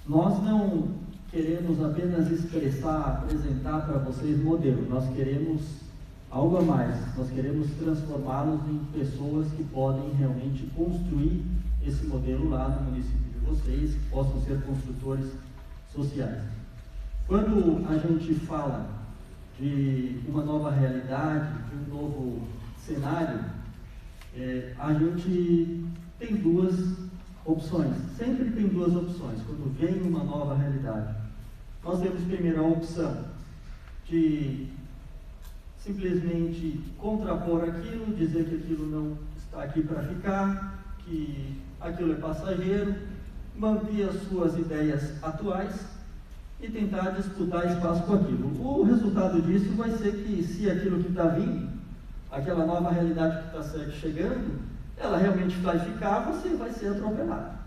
Nós não queremos apenas expressar, apresentar para vocês modelo, nós queremos algo a mais, nós queremos transformá-los em pessoas que podem realmente construir esse modelo lá no município de vocês, que possam ser construtores sociais. Quando a gente fala de uma nova realidade, de um novo cenário, a gente tem duas opções, sempre tem duas opções quando vem uma nova realidade. Nós temos primeiro a opção de simplesmente contrapor aquilo, dizer que aquilo não está aqui para ficar, que aquilo é passageiro, manter as suas ideias atuais e tentar disputar espaço com aquilo. O resultado disso vai ser que, se aquilo que está vindo, aquela nova realidade que está chegando, ela realmente vai ficar, você vai ser atropelado.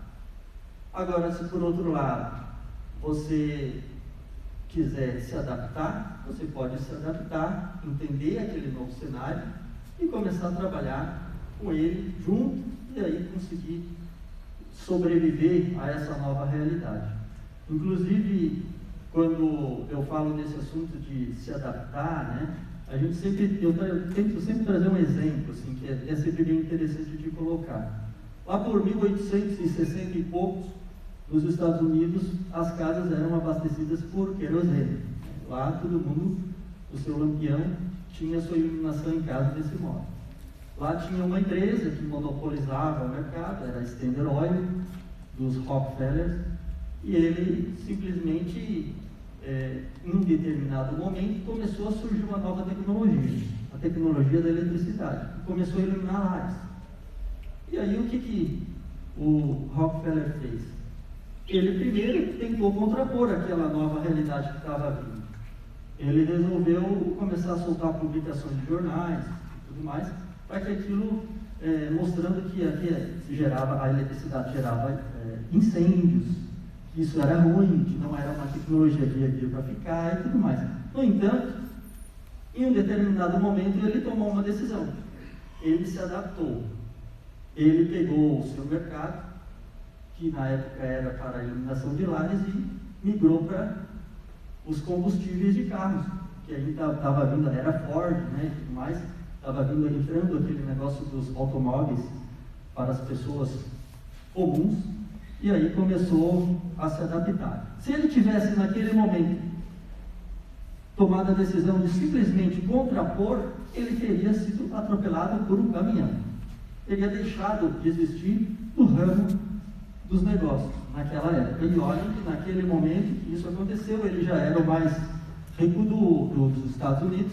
Agora, se por outro lado você quiser se adaptar, você pode se adaptar, entender aquele novo cenário e começar a trabalhar com ele junto e aí conseguir sobreviver a essa nova realidade. Inclusive, quando eu falo desse assunto de se adaptar, né, eu tento sempre trazer um exemplo, assim, que é sempre bem interessante de colocar. Lá por 1860 e poucos, nos Estados Unidos, as casas eram abastecidas por querosene. Lá todo mundo, o seu lampião, tinha sua iluminação em casa desse modo. Lá tinha uma empresa que monopolizava o mercado, era a Standard Oil, dos Rockefellers, e ele simplesmente, em um determinado momento, começou a surgir uma nova tecnologia, a tecnologia da eletricidade, e começou a iluminar lares. E aí o que o Rockefeller fez? Ele primeiro tentou contrapor aquela nova realidade que estava vindo. Ele resolveu começar a soltar publicações de jornais e tudo mais, para que aquilo, mostrando que a eletricidade gerava incêndios, que isso era ruim, que não era uma tecnologia que ia vir para ficar e tudo mais. No entanto, em um determinado momento ele tomou uma decisão. Ele se adaptou. Ele pegou o seu mercado, que na época era para a iluminação de lares, e migrou para os combustíveis de carros, que ainda estava vindo, era Ford, né, e tudo mais, estava vindo, entrando aquele negócio dos automóveis para as pessoas comuns, e aí começou a se adaptar. Se ele tivesse naquele momento tomado a decisão de simplesmente contrapor, ele teria sido atropelado por um caminhão. Teria deixado de existir do ramo dos negócios naquela época. E olhem que naquele momento que isso aconteceu, ele já era o mais rico dos Estados Unidos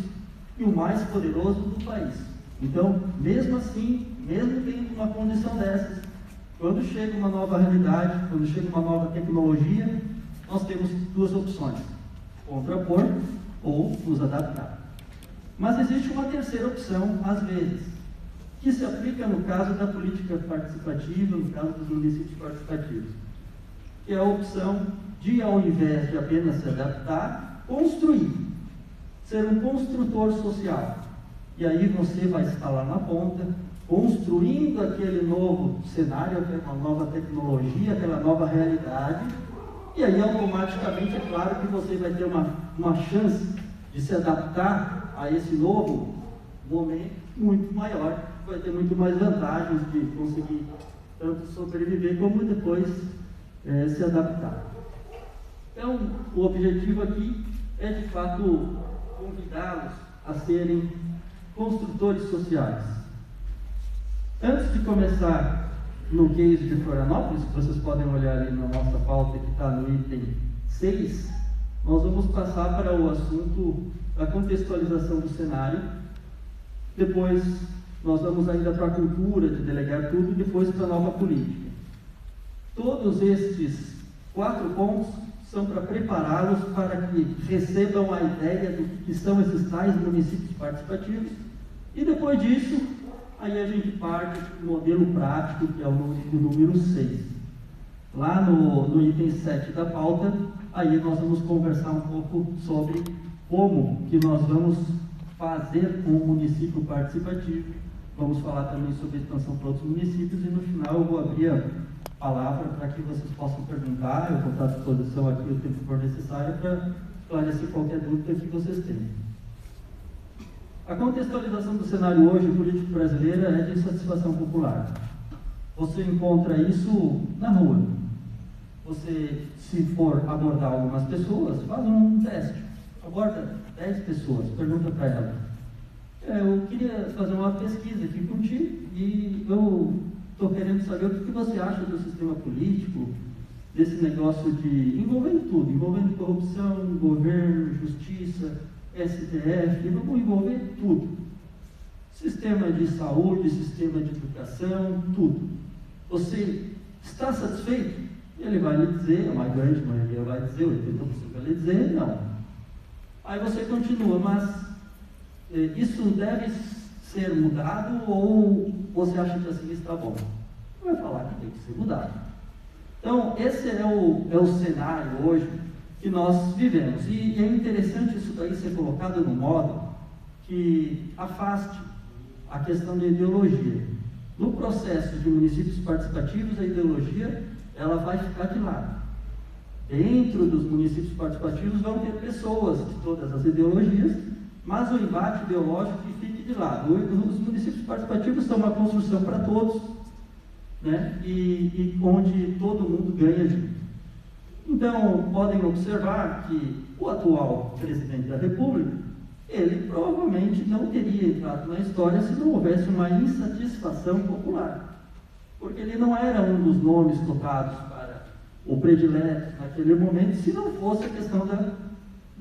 e o mais poderoso do país. Então, mesmo assim, mesmo tendo uma condição dessas, quando chega uma nova realidade, quando chega uma nova tecnologia, nós temos duas opções: contrapor ou nos adaptar. Mas existe uma terceira opção, às vezes, que se aplica no caso da política participativa, no caso dos municípios participativos, que é a opção de, ao invés de apenas se adaptar, construir, ser um construtor social. E aí você vai estar lá na ponta, construindo aquele novo cenário, aquela nova tecnologia, aquela nova realidade, e aí automaticamente é claro que você vai ter uma chance de se adaptar a esse novo momento muito maior, vai ter muito mais vantagens de conseguir tanto sobreviver como depois se adaptar. Então, o objetivo aqui é de fato convidá-los a serem construtores sociais. Antes de começar no case de Florianópolis, que vocês podem olhar ali na nossa pauta que está no item 6, nós vamos passar para o assunto da contextualização do cenário. Depois nós vamos ainda para a cultura de delegar tudo e depois para a nova política. Todos estes 4 pontos são para prepará-los para que recebam a ideia do que são esses tais municípios participativos, e depois disso, aí a gente parte do modelo prático, que é o número 6. Lá no item 7 da pauta, aí nós vamos conversar um pouco sobre como que nós vamos fazer com o município participativo. Vamos falar também sobre expansão para outros municípios e no final eu vou abrir palavra para que vocês possam perguntar. Eu vou estar à disposição aqui o tempo que for necessário para esclarecer qualquer dúvida que vocês tenham. A contextualização do cenário hoje político brasileiro é de insatisfação popular. Você encontra isso na rua. Você, se for abordar algumas pessoas, faz um teste. Aborda 10 pessoas, pergunta para elas. Eu queria fazer uma pesquisa aqui contigo e eu estou querendo saber o que você acha do sistema político, desse negócio de envolvendo tudo, envolvendo corrupção, governo, justiça, STF, vamos envolver tudo. Sistema de saúde, sistema de educação, tudo. Você está satisfeito? Ele vai lhe dizer, a mais grande maioria vai dizer, 80% vai lhe dizer, não. Aí você continua, mas isso deve ser mudado ou você acha que assim está bom? Vai falar que tem que ser mudado. Então, esse é o cenário hoje que nós vivemos. E é interessante isso daí ser colocado no modo que afaste a questão da ideologia. No processo de municípios participativos, a ideologia ela vai ficar de lado. Dentro dos municípios participativos vão ter pessoas de todas as ideologias, mas o embate ideológico que fique de lado. Os municípios participativos são uma construção para todos, né? E onde todo mundo ganha junto. Então, podem observar que o atual presidente da República, ele provavelmente não teria entrado na história se não houvesse uma insatisfação popular. Porque ele não era um dos nomes tocados para o predileto naquele momento, se não fosse a questão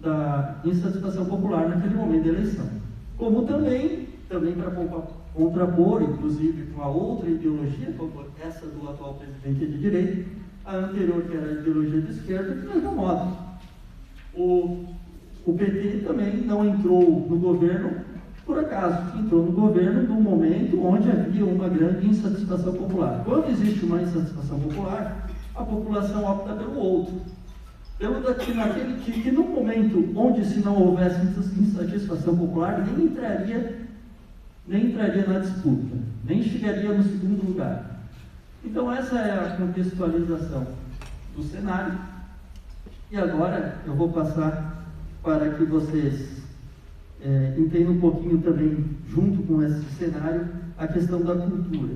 da insatisfação popular naquele momento da eleição. Como também para contrapor, inclusive, com a outra ideologia, como essa do atual presidente de direita, a anterior, que era a ideologia de esquerda, de mesmo modo. O PT também não entrou no governo por acaso, entrou no governo num momento onde havia uma grande insatisfação popular. Quando existe uma insatisfação popular, a população opta pelo outro. Que no momento onde se não houvesse insatisfação popular, nem entraria na disputa, nem chegaria no segundo lugar. Então essa é a contextualização do cenário. E agora eu vou passar para que vocês entendam um pouquinho também, junto com esse cenário, a questão da cultura.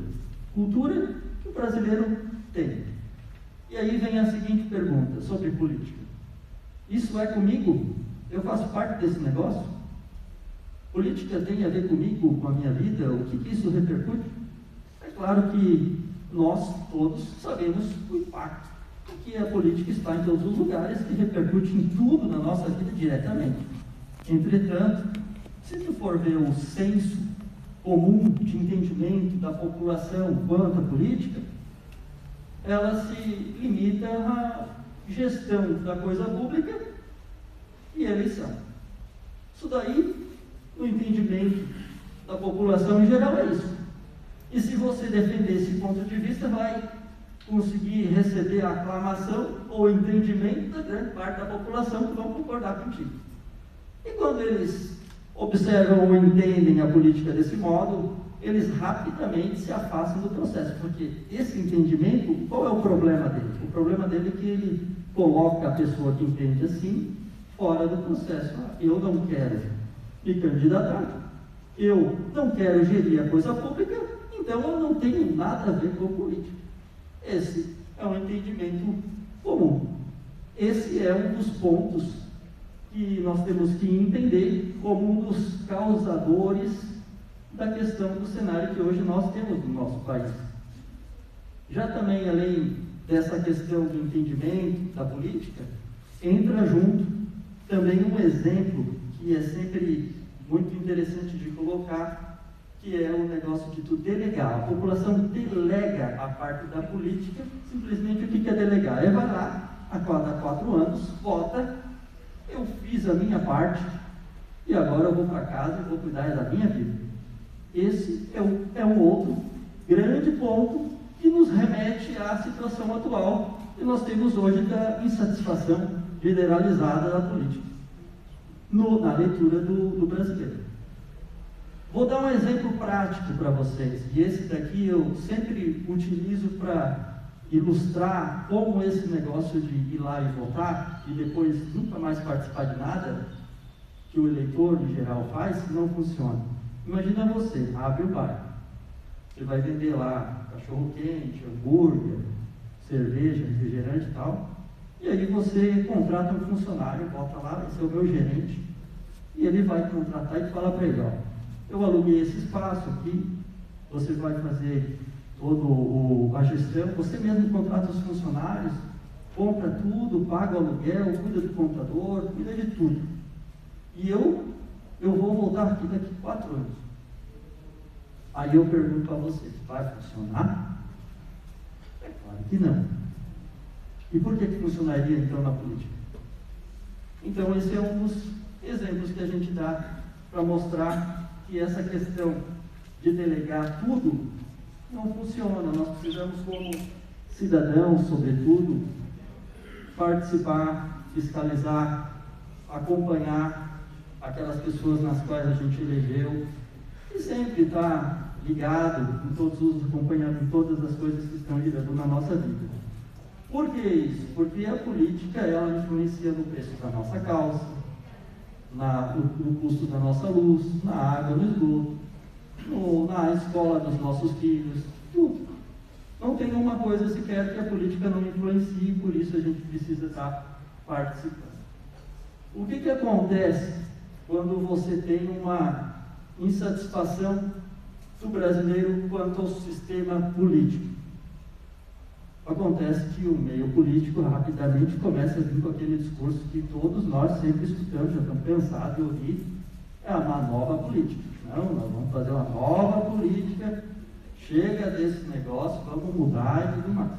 Cultura que o brasileiro tem. E aí vem a seguinte pergunta sobre política. Isso é comigo? Eu faço parte desse negócio? Política tem a ver comigo, com a minha vida? O que isso repercute? É claro que nós todos sabemos o impacto que a política está em todos os lugares, que repercute em tudo na nossa vida diretamente. Entretanto, se tu for ver o senso comum de entendimento da população quanto à política, ela se limita à gestão da coisa pública e eleição. Isso daí, no entendimento da população em geral, é isso. E se você defender esse ponto de vista, vai conseguir receber a aclamação ou entendimento da grande parte da população que vão concordar contigo. E quando eles observam ou entendem a política desse modo, eles rapidamente se afastam do processo, porque esse entendimento, qual é o problema dele? O problema dele é que ele coloca a pessoa que entende assim fora do processo. Eu não quero me candidatar, eu não quero gerir a coisa pública, então eu não tenho nada a ver com política. Esse é um entendimento comum. Esse é um dos pontos que nós temos que entender como um dos causadores da questão do cenário que hoje nós temos no nosso país. Já também, além dessa questão do entendimento da política, entra junto também um exemplo que é sempre muito interessante de colocar, que é o negócio de tu delegar. A população delega a parte da política. Simplesmente o que é delegar? É vai lá, a cada 4 anos, vota, eu fiz a minha parte, e agora eu vou para casa e vou cuidar da minha vida. Esse é um outro grande ponto que nos remete à situação atual que nós temos hoje da insatisfação generalizada da política, na leitura do brasileiro. Vou dar um exemplo prático para vocês, e esse daqui eu sempre utilizo para ilustrar como esse negócio de ir lá e votar e depois nunca mais participar de nada, que o eleitor em geral faz, não funciona. Imagina você, abre o bar, você vai vender lá cachorro-quente, hambúrguer, cerveja, refrigerante e tal, e aí você contrata um funcionário, bota lá, esse é o meu gerente, e ele vai contratar e fala para ele, ó, eu aluguei esse espaço aqui, você vai fazer toda a gestão, você mesmo contrata os funcionários, compra tudo, paga o aluguel, cuida do computador, cuida de tudo. E eu vou voltar aqui daqui 4 anos. Aí eu pergunto para você, vai funcionar? É claro que não. E por que funcionaria então na política? Então esse é um dos exemplos que a gente dá para mostrar que essa questão de delegar tudo não funciona. Nós precisamos, como cidadãos, sobretudo, participar, fiscalizar, acompanhar aquelas pessoas nas quais a gente elegeu e sempre estar ligado em todos os, acompanhando em todas as coisas que estão lidando na nossa vida. Por que isso? Porque a política, ela influencia no preço da nossa calça, no custo da nossa luz, na água, no esgoto, na escola dos nossos filhos, tudo. Não tem uma coisa sequer que a política não influencie, por isso a gente precisa estar participando. O que acontece quando você tem uma insatisfação do brasileiro quanto ao sistema político? Acontece que o meio político rapidamente começa a vir com aquele discurso que todos nós sempre escutamos, já estamos cansados de ouvir, é uma nova política. Não, nós vamos fazer uma nova política, chega desse negócio, vamos mudar e tudo mais.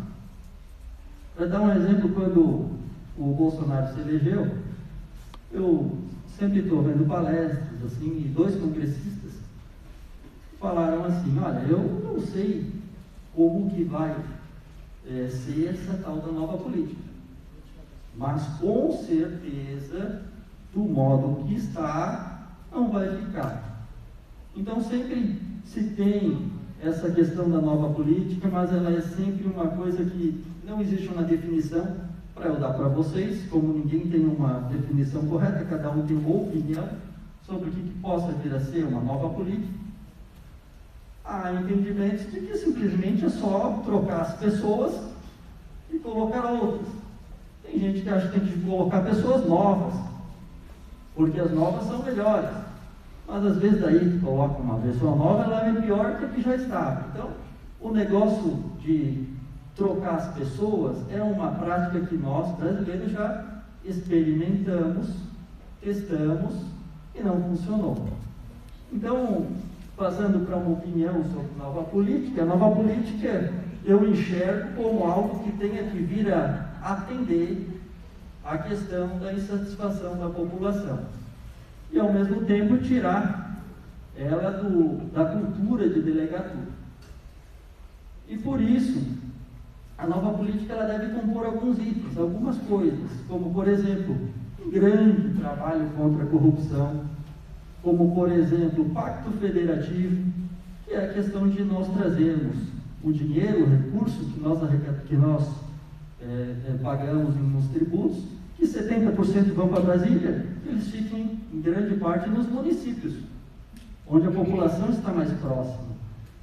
Para dar um exemplo, quando o Bolsonaro se elegeu, eu sempre estou vendo palestras, assim, e 2 congressistas falaram assim, olha, eu não sei como que vai ser essa tal da nova política, mas com certeza, do modo que está, não vai ficar. Então sempre se tem essa questão da nova política, mas ela é sempre uma coisa que não existe uma definição para eu dar para vocês, como ninguém tem uma definição correta, cada um tem uma opinião sobre o que possa vir a ser uma nova política. Há entendimentos de que simplesmente é só trocar as pessoas e colocar outras. Tem gente que acha que tem que colocar pessoas novas, porque as novas são melhores. Mas às vezes daí que coloca uma pessoa nova, ela é pior que a que já estava. Então, o negócio de trocar as pessoas é uma prática que nós, brasileiros, já experimentamos, testamos e não funcionou. Então, passando para uma opinião sobre nova política eu enxergo como algo que tenha que vir a atender a questão da insatisfação da população. E ao mesmo tempo tirar ela da cultura de delegar tudo. E por isso, a nova política ela deve compor alguns itens, algumas coisas, como por exemplo, um grande trabalho contra a corrupção, como por exemplo, o Pacto Federativo, que é a questão de nós trazermos o dinheiro, o recurso que nós pagamos nos tributos, que 70% vão para Brasília, eles fiquem em grande parte nos municípios, onde a população está mais próxima.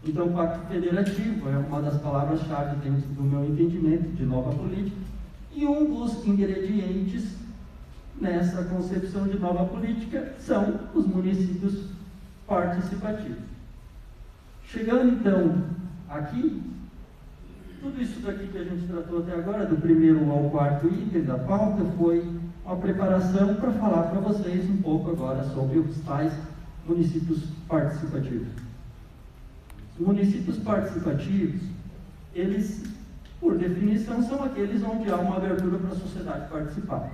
Então, o Pacto Federativo é uma das palavras-chave dentro do meu entendimento de nova política, e um dos ingredientes nessa concepção de nova política são os municípios participativos. Chegando então aqui, tudo isso daqui que a gente tratou até agora, do primeiro ao quarto item da pauta, foi uma preparação para falar para vocês um pouco agora sobre os tais municípios participativos. Os municípios participativos, eles, por definição, são aqueles onde há uma abertura para a sociedade participar.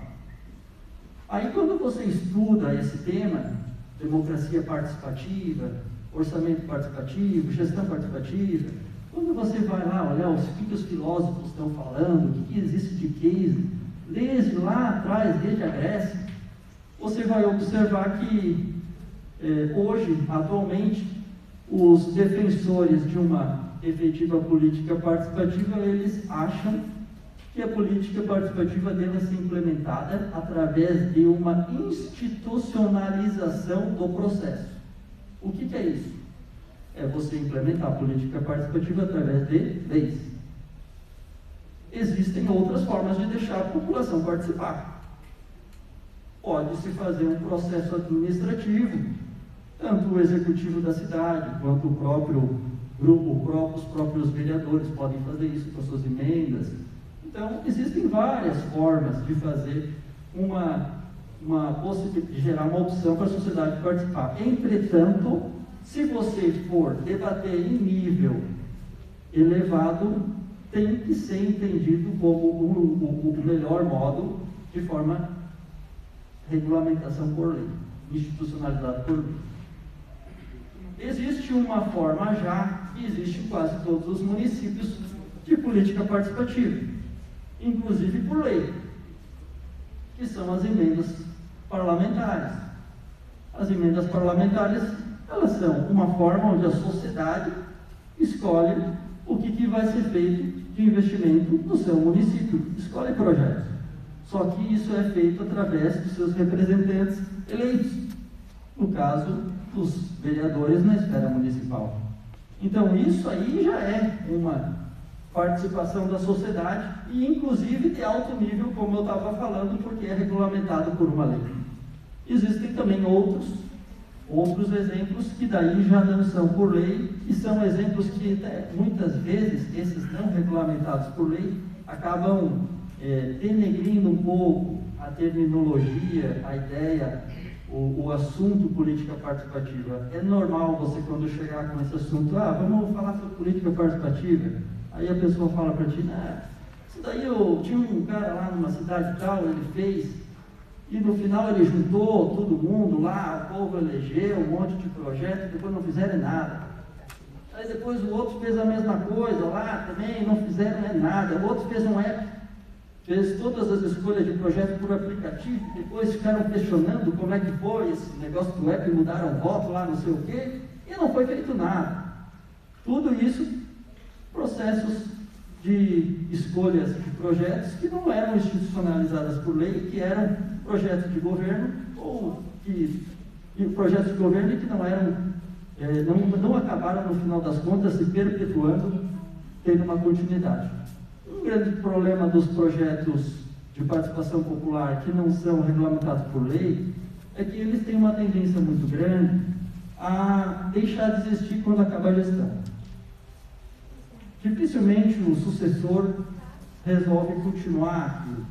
Aí, quando você estuda esse tema, democracia participativa, orçamento participativo, gestão participativa, quando você vai lá olhar o que os filósofos estão falando, o que existe de case, desde lá atrás, desde a Grécia, você vai observar que hoje, atualmente, os defensores de uma efetiva política participativa, eles acham que a política participativa deve ser implementada através de uma institucionalização do processo. O que é isso? É você implementar a política participativa através de leis. Existem outras formas de deixar a população participar. Pode-se fazer um processo administrativo, tanto o executivo da cidade, quanto o próprio grupo, os próprios vereadores podem fazer isso com suas emendas. Então, existem várias formas de fazer uma possibilidade, de gerar uma opção para a sociedade participar. Entretanto, se você for debater em nível elevado, tem que ser entendido como o melhor modo, de forma regulamentação por lei, institucionalizado por lei. Existe uma forma já, que existe em quase todos os municípios, de política participativa, inclusive por lei, que são as emendas parlamentares. As emendas parlamentares, elas são uma forma onde a sociedade escolhe o que vai ser feito de investimento no seu município, escolhe projetos. Só que isso é feito através dos seus representantes eleitos, no caso, dos vereadores na esfera municipal. Então, isso aí já é uma participação da sociedade e, inclusive, de alto nível, como eu estava falando, porque é regulamentado por uma lei. Existem também outros exemplos que daí já não são por lei, e são exemplos que muitas vezes, esses não regulamentados por lei, acabam denegrindo um pouco a terminologia, a ideia, o assunto política participativa. É normal você, quando chegar com esse assunto, vamos falar sobre política participativa, aí a pessoa fala para ti, isso daí tinha um cara lá numa cidade tal, ele fez, e no final ele juntou todo mundo lá, o povo elegeu um monte de projetos, depois não fizeram nada. Aí depois o outro fez a mesma coisa lá também, não fizeram nada. O outro fez um app, fez todas as escolhas de projeto por aplicativo, depois ficaram questionando como é que foi esse negócio do app, mudaram o voto lá, não sei o quê, e não foi feito nada. Tudo isso, processos de escolhas de projetos que não eram institucionalizadas por lei, que eram projetos de governo, ou projetos de governo que não eram, não acabaram no final das contas se perpetuando, tendo uma continuidade. Um grande problema dos projetos de participação popular que não são regulamentados por lei é que eles têm uma tendência muito grande a deixar de existir quando acaba a gestão. Dificilmente o sucessor resolve continuar aquilo.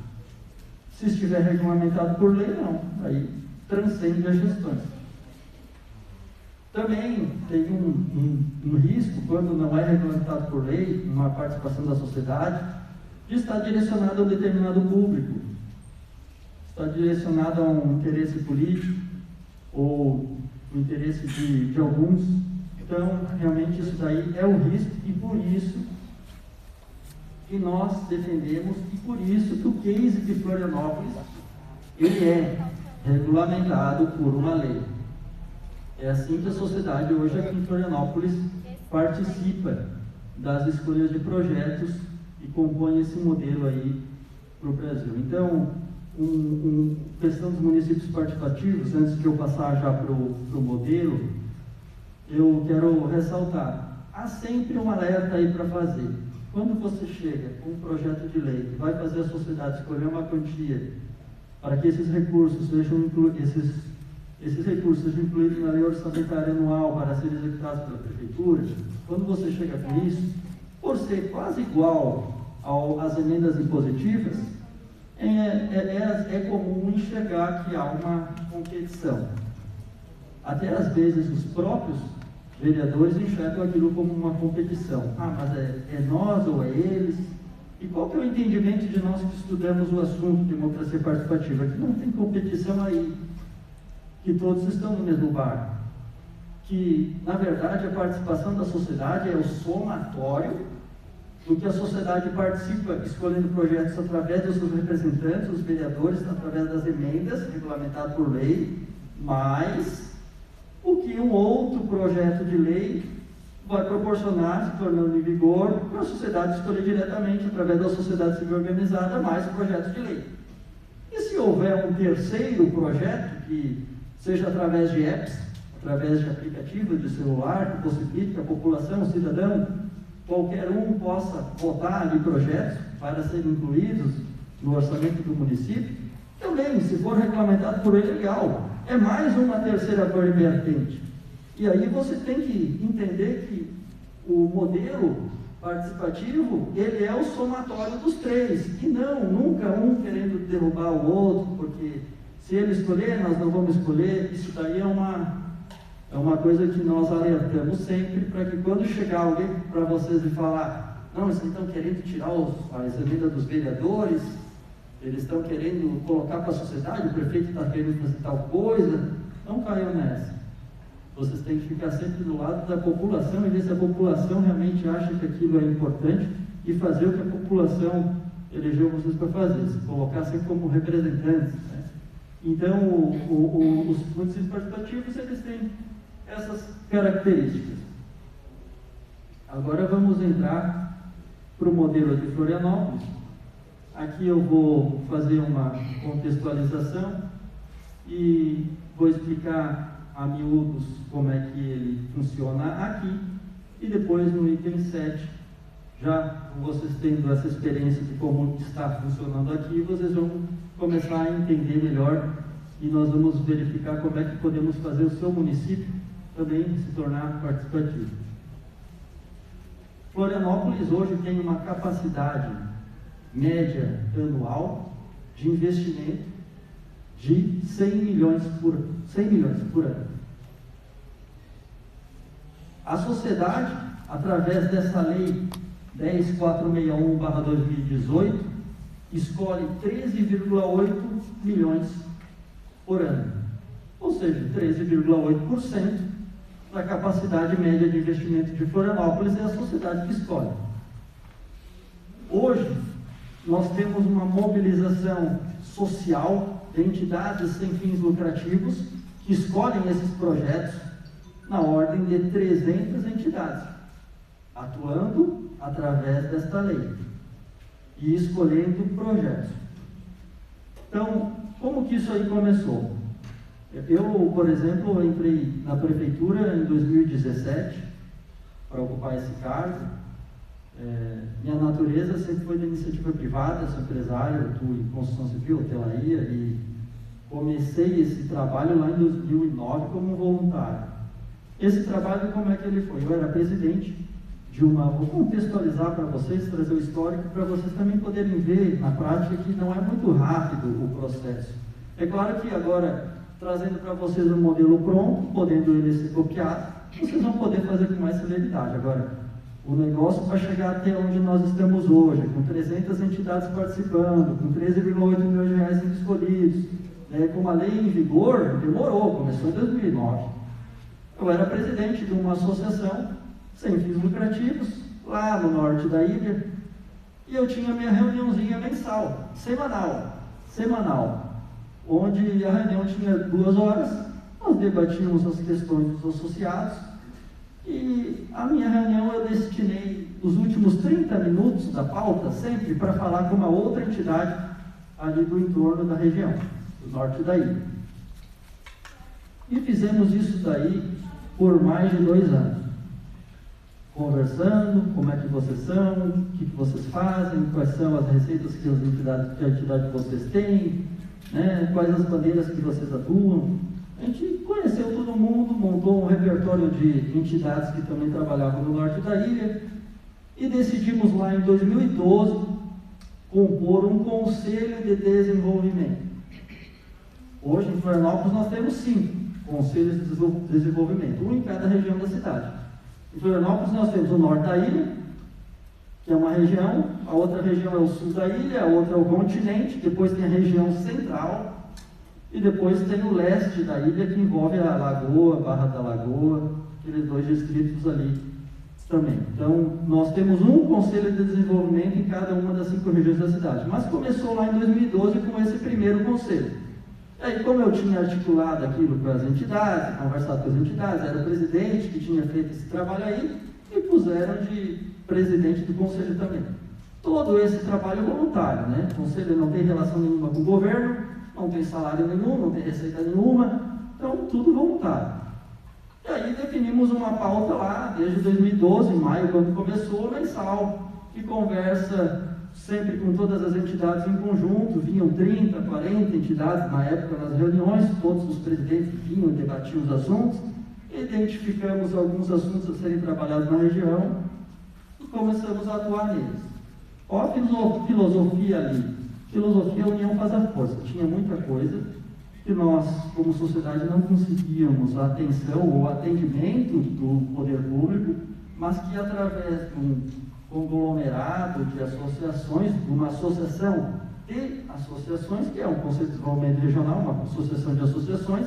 Se estiver regulamentado por lei, não. Aí transcende as gestões. Também tem um risco, quando não é regulamentado por lei, uma participação da sociedade, de estar direcionado a um determinado público, está direcionado a um interesse político, ou o interesse de alguns. Então, realmente, isso daí é um risco, e por isso que nós defendemos, e por isso que o case de Florianópolis, ele é regulamentado por uma lei. É assim que a sociedade hoje aqui em Florianópolis participa das escolhas de projetos e compõe esse modelo aí para o Brasil. Então, questão dos municípios participativos, antes de eu passar já para o modelo, eu quero ressaltar, há sempre um alerta aí para fazer. Quando você chega com um projeto de lei que vai fazer a sociedade escolher uma quantia para que esses recursos sejam incluídos na lei orçamentária anual para serem executados pela prefeitura, quando você chega com isso, por ser quase igual às emendas impositivas, é comum enxergar que há uma competição. Até às vezes os próprios vereadores enxergam aquilo como uma competição. Mas é nós ou é eles? E qual que é o entendimento de nós que estudamos o assunto de democracia participativa? Que não tem competição aí, que todos estão no mesmo barco. Que, na verdade, a participação da sociedade é o somatório do que a sociedade participa, escolhendo projetos através dos seus representantes, os vereadores, através das emendas, regulamentado por lei, mas o que um outro projeto de lei vai proporcionar, se tornando em vigor, para a sociedade escolher diretamente, através da sociedade civil organizada, mais projetos de lei. E se houver um terceiro projeto, que seja através de apps, através de aplicativos de celular, que possibilite que a população, o cidadão, qualquer um possa votar ali projetos para serem incluídos no orçamento do município, também, se for regulamentado por ele, legal. É mais uma terceira vertente. E aí você tem que entender que o modelo participativo, ele é o somatório dos três, e não, nunca um querendo derrubar o outro, porque se ele escolher, nós não vamos escolher. Isso daí é uma coisa que nós alertamos sempre, para que quando chegar alguém para vocês e falar, não, eles estão querendo tirar as emendas dos vereadores, eles estão querendo colocar para a sociedade, o prefeito está querendo fazer tal coisa, não caiam nessa. Vocês têm que ficar sempre do lado da população e ver se a população realmente acha que aquilo é importante e fazer o que a população elegeu vocês para fazer, se colocar sempre como representantes, né? Então, os municípios participativos, eles têm essas características. Agora vamos entrar para o modelo de Florianópolis. Aqui eu vou fazer uma contextualização e vou explicar a miúdos como é que ele funciona aqui, e depois no item 7, já vocês tendo essa experiência de como está funcionando aqui, vocês vão começar a entender melhor, e nós vamos verificar como é que podemos fazer o seu município também se tornar participativo. Florianópolis hoje tem uma capacidade média anual de investimento de 100 milhões por ano. A sociedade, através dessa lei 10.461/2018, escolhe 13,8 milhões por ano, ou seja, 13,8% da capacidade média de investimento de Florianópolis é a sociedade que escolhe. Hoje, nós temos uma mobilização social de entidades sem fins lucrativos que escolhem esses projetos na ordem de 300 entidades, atuando através desta lei e escolhendo projetos. Então, como que isso aí começou? Eu, por exemplo, entrei na prefeitura em 2017 para ocupar esse cargo. Minha natureza sempre foi da iniciativa privada, sou empresário, atuo em construção civil, hotelaria, e comecei esse trabalho lá em 2009 como voluntário. Esse trabalho, como é que ele foi? Eu era presidente de uma... Vou contextualizar para vocês, trazer o histórico, para vocês também poderem ver na prática que não é muito rápido o processo. É claro que agora, trazendo para vocês um modelo pronto, podendo ele ser copiado, vocês vão poder fazer com mais celeridade. Agora, o negócio para chegar até onde nós estamos hoje, com 300 entidades participando, com 13,8 milhões de reais sendo escolhidos, com uma lei em vigor, demorou, começou em 2009. Eu era presidente de uma associação sem fins lucrativos, lá no norte da ilha, e eu tinha minha reuniãozinha mensal, semanal, onde a reunião tinha 2 horas, nós debatíamos as questões dos associados, e a minha reunião eu destinei os últimos 30 minutos da pauta sempre para falar com uma outra entidade ali do entorno da região, do norte da ilha. E fizemos isso daí por mais de 2 anos, conversando, como é que vocês são, o que vocês fazem, quais são as receitas que a entidade de vocês tem, né? Quais as bandeiras que vocês atuam. A gente conheceu todo mundo, montou um repertório de entidades que também trabalhavam no norte da ilha, e decidimos lá em 2012 compor um conselho de desenvolvimento. Hoje em Florianópolis nós temos 5 conselhos de desenvolvimento, um em cada região da cidade. Em Florianópolis nós temos o norte da ilha, que é uma região, a outra região é o sul da ilha, a outra é o continente, depois tem a região central, e depois tem o leste da ilha, que envolve a Lagoa, Barra da Lagoa, aqueles 2 distritos ali também. Então, nós temos um conselho de desenvolvimento em cada uma das 5 regiões da cidade. Mas começou lá em 2012 com esse primeiro conselho. E aí, como eu tinha articulado aquilo com as entidades, conversado com as entidades, era o presidente que tinha feito esse trabalho aí, e puseram de presidente do conselho também. Todo esse trabalho voluntário, né? O conselho não tem relação nenhuma com o governo, não tem salário nenhum, não tem receita nenhuma, então tudo voluntário. E aí definimos uma pauta lá, desde 2012, em maio, quando começou, mensal, que conversa sempre com todas as entidades em conjunto, vinham 30, 40 entidades na época nas reuniões, todos os presidentes vinham debatir os assuntos, identificamos alguns assuntos a serem trabalhados na região e começamos a atuar neles. Qual a filosofia ali? Filosofia, a união faz a força. Tinha muita coisa que nós, como sociedade, não conseguíamos a atenção ou atendimento do poder público, mas que através de um conglomerado de associações, de uma associação de associações, que é um Conselho de Desenvolvimento Regional, uma associação de associações,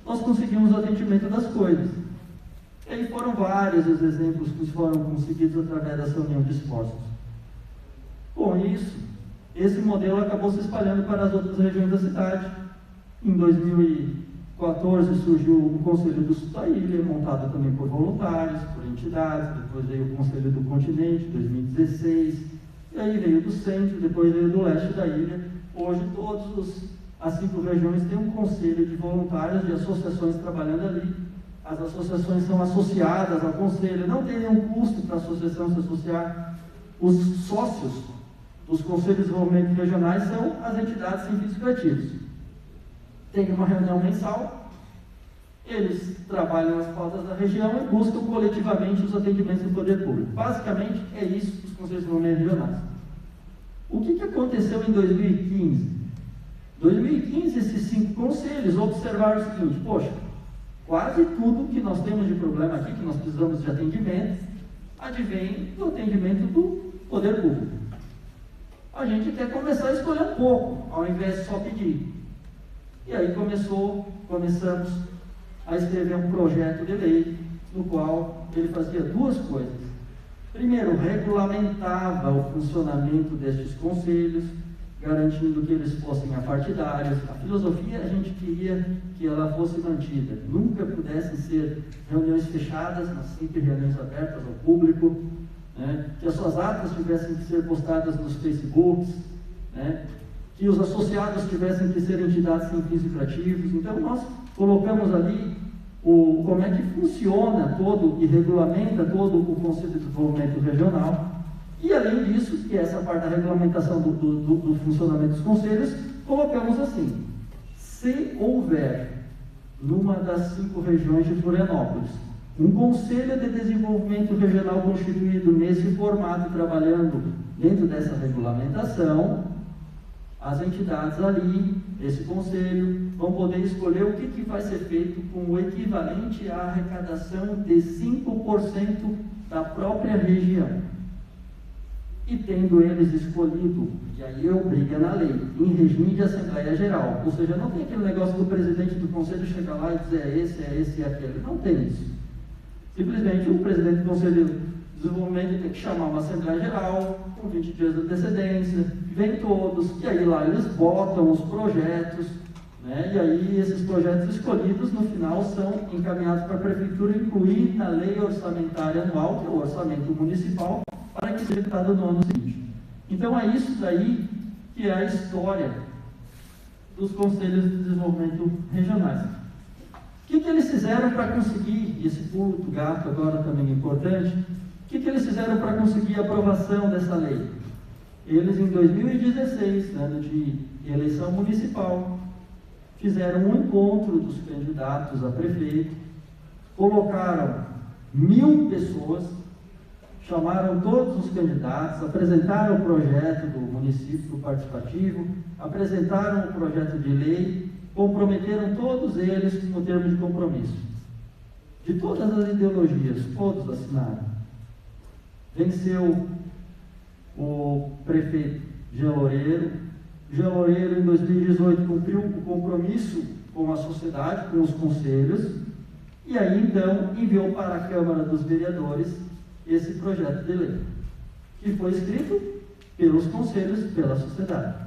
nós conseguimos o atendimento das coisas. E aí foram vários os exemplos que foram conseguidos através dessa união de esforços. Com isso, esse modelo acabou se espalhando para as outras regiões da cidade. Em 2014 surgiu o Conselho do Sul da Ilha, montado também por voluntários, por entidades, depois veio o Conselho do Continente, 2016, e aí veio do Centro, depois veio do Leste da Ilha. Hoje todas as 5 regiões têm um conselho de voluntários, de associações trabalhando ali. As associações são associadas ao conselho, não tem nenhum custo para a associação se associar. Os sócios dos conselhos de desenvolvimento regionais são as entidades sem fins lucrativos. Tem uma reunião mensal, eles trabalham as pautas da região e buscam coletivamente os atendimentos do poder público. Basicamente é isso os conselhos de desenvolvimento regionais. O que aconteceu em 2015? 2015, esses 5 conselhos observaram o seguinte: poxa, quase tudo que nós temos de problema aqui, que nós precisamos de atendimento, advém do atendimento do poder público. A gente quer começar a escolher um pouco, ao invés de só pedir. E aí começamos a escrever um projeto de lei, no qual ele fazia 2 coisas. Primeiro, regulamentava o funcionamento destes conselhos, garantindo que eles fossem apartidários. A filosofia a gente queria que ela fosse mantida, nunca pudessem ser reuniões fechadas, mas sempre reuniões abertas ao público, né? Que as suas atas tivessem que ser postadas nos Facebooks, né? Que os associados tivessem que ser entidades sem fins lucrativos. Então nós colocamos ali como é que funciona todo e regulamenta todo o Conselho de Desenvolvimento Regional. E além disso, que é essa parte da regulamentação do funcionamento dos conselhos, colocamos assim: se houver numa das 5 regiões de Florianópolis um Conselho de Desenvolvimento Regional constituído nesse formato, trabalhando dentro dessa regulamentação, as entidades ali, esse conselho, vão poder escolher o que vai ser feito com o equivalente à arrecadação de 5% da própria região. E tendo eles escolhido, e aí obriga na lei, em regime de Assembleia Geral, ou seja, não tem aquele negócio do presidente do conselho chegar lá e dizer é esse e aquele, não tem isso. Simplesmente o presidente do Conselho de Desenvolvimento tem que chamar uma Assembleia Geral, com 20 dias de antecedência, vem todos, e aí lá eles botam os projetos, né? E aí esses projetos escolhidos no final são encaminhados para a Prefeitura, incluir na lei orçamentária anual, que é o orçamento municipal, para que seja executado no ano seguinte. Então é isso daí que é a história dos Conselhos de Desenvolvimento Regionais. O que eles fizeram para conseguir, esse pulo do gato agora também é importante, o que eles fizeram para conseguir a aprovação dessa lei? Eles, em 2016, ano de eleição municipal, fizeram um encontro dos candidatos a prefeito, colocaram 1.000 pessoas, chamaram todos os candidatos, apresentaram o projeto do município participativo, apresentaram o projeto de lei, comprometeram todos eles com o termo de compromisso. De todas as ideologias, todos assinaram. Venceu o prefeito Jean Loureiro. Jean Loureiro, em 2018, cumpriu o compromisso com a sociedade, com os conselhos, e aí então enviou para a Câmara dos Vereadores esse projeto de lei, que foi escrito pelos conselhos, pela sociedade.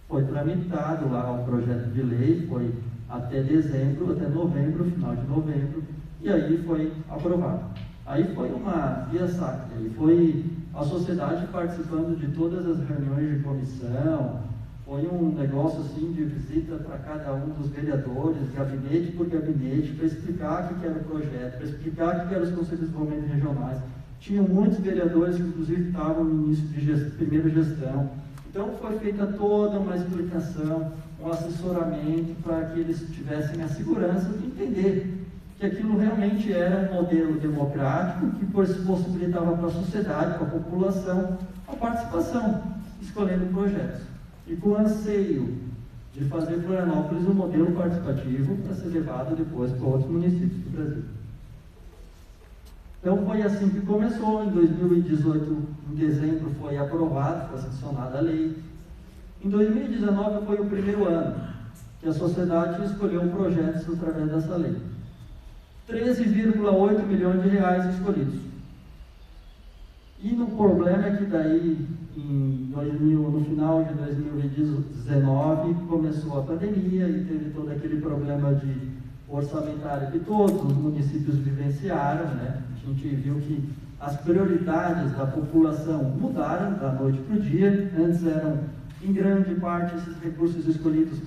Foi tramitado lá o projeto de lei, foi até dezembro, até novembro, final de novembro, e aí foi aprovado. Aí foi uma via sacra, aí foi a sociedade participando de todas as reuniões de comissão, foi um negócio assim de visita para cada um dos vereadores, gabinete por gabinete, para explicar o que era o projeto, para explicar o que eram os conselhos de desenvolvimento regionais. Tinham muitos vereadores que inclusive estavam no início de primeira gestão. Então foi feita toda uma explicação, um assessoramento para que eles tivessem a segurança de entender que aquilo realmente era um modelo democrático que possibilitava para a sociedade, para a população, a participação, escolhendo projetos. E com o anseio de fazer Florianópolis um modelo participativo para ser levado depois para outros municípios do Brasil. Então foi assim que começou. Em 2018, em dezembro, foi aprovado, foi sancionada a lei. Em 2019 foi o primeiro ano que a sociedade escolheu projetos através dessa lei. 13,8 milhões de reais escolhidos. E no problema é que daí, no final de 2019, começou a pandemia e teve todo aquele problema de orçamentário que todos os municípios vivenciaram, né? A gente viu que as prioridades da população mudaram da noite para o dia. Antes eram, em grande parte, esses recursos escolhidos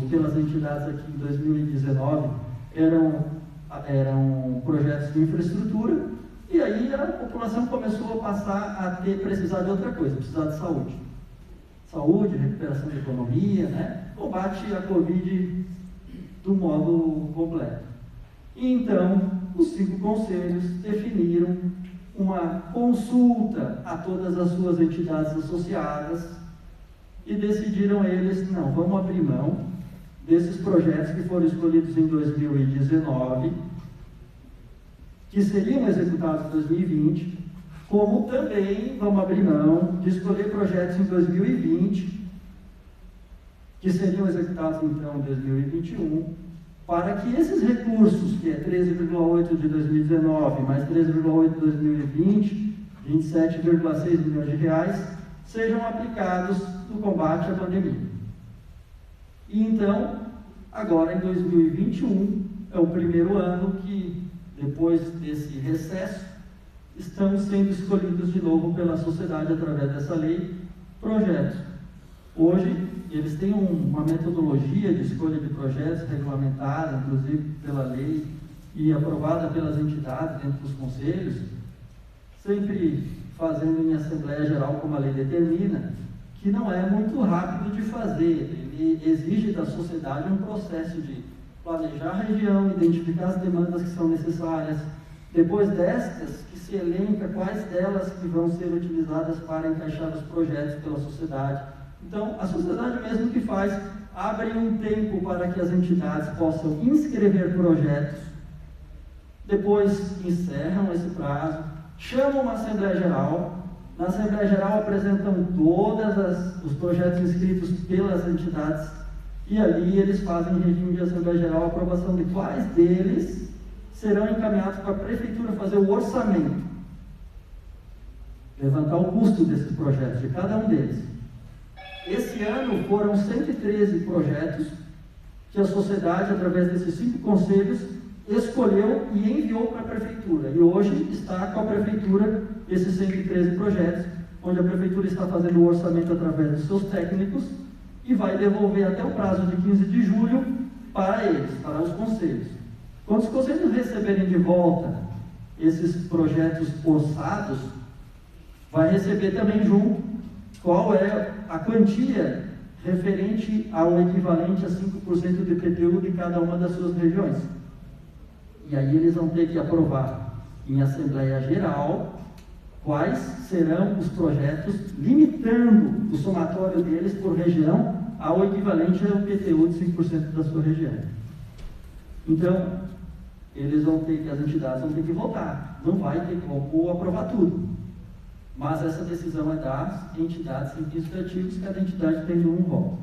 pelas entidades aqui em 2019 eram projetos de infraestrutura, e aí a população começou a passar a precisar de outra coisa, precisar de saúde. Saúde, recuperação da economia, né? Combate à Covid do modo completo. E então, os 5 conselhos definiram uma consulta a todas as suas entidades associadas e decidiram eles, não, vamos abrir mão desses projetos que foram escolhidos em 2019, que seriam executados em 2020, como também vamos abrir mão de escolher projetos em 2020, que seriam executados então em 2021, para que esses recursos, que é 13,8 de 2019, mais 13,8 de 2020, 27,6 milhões de reais, sejam aplicados no combate à pandemia. E então, agora em 2021, é o primeiro ano que, depois desse recesso, estão sendo escolhidos de novo pela sociedade, através dessa lei, projetos. Hoje, eles têm uma metodologia de escolha de projetos regulamentada, inclusive pela lei, e aprovada pelas entidades dentro dos conselhos, sempre fazendo em Assembleia Geral, como a lei determina, que não é muito rápido de fazer. Ele exige da sociedade um processo de planejar a região, identificar as demandas que são necessárias, depois destas, que se elenca quais delas que vão ser utilizadas para encaixar os projetos pela sociedade. Então, a sociedade mesmo que faz, abre um tempo para que as entidades possam inscrever projetos, depois encerram esse prazo, chamam uma Assembleia Geral. Na Assembleia Geral apresentam todos os projetos inscritos pelas entidades e ali eles fazem em regime de Assembleia Geral a aprovação de quais deles serão encaminhados para a Prefeitura fazer o orçamento, levantar o custo desses projetos, de cada um deles. Esse ano foram 113 projetos que a sociedade, através desses 5 conselhos, escolheu e enviou para a Prefeitura. E hoje está com a Prefeitura esses 113 projetos, onde a Prefeitura está fazendo o orçamento através dos seus técnicos e vai devolver até o prazo de 15 de julho para eles, para os conselhos. Quando os conselhos receberem de volta esses projetos orçados, vai receber também junto qual é a quantia referente ao equivalente a 5% de IPTU de cada uma das suas regiões. E aí eles vão ter que aprovar em Assembleia Geral quais serão os projetos, limitando o somatório deles por região ao equivalente ao IPTU de 5% da sua região. Então, as entidades vão ter que votar, não vai ter como aprovar tudo. Mas essa decisão é das entidades administrativas, cada entidade tem um voto.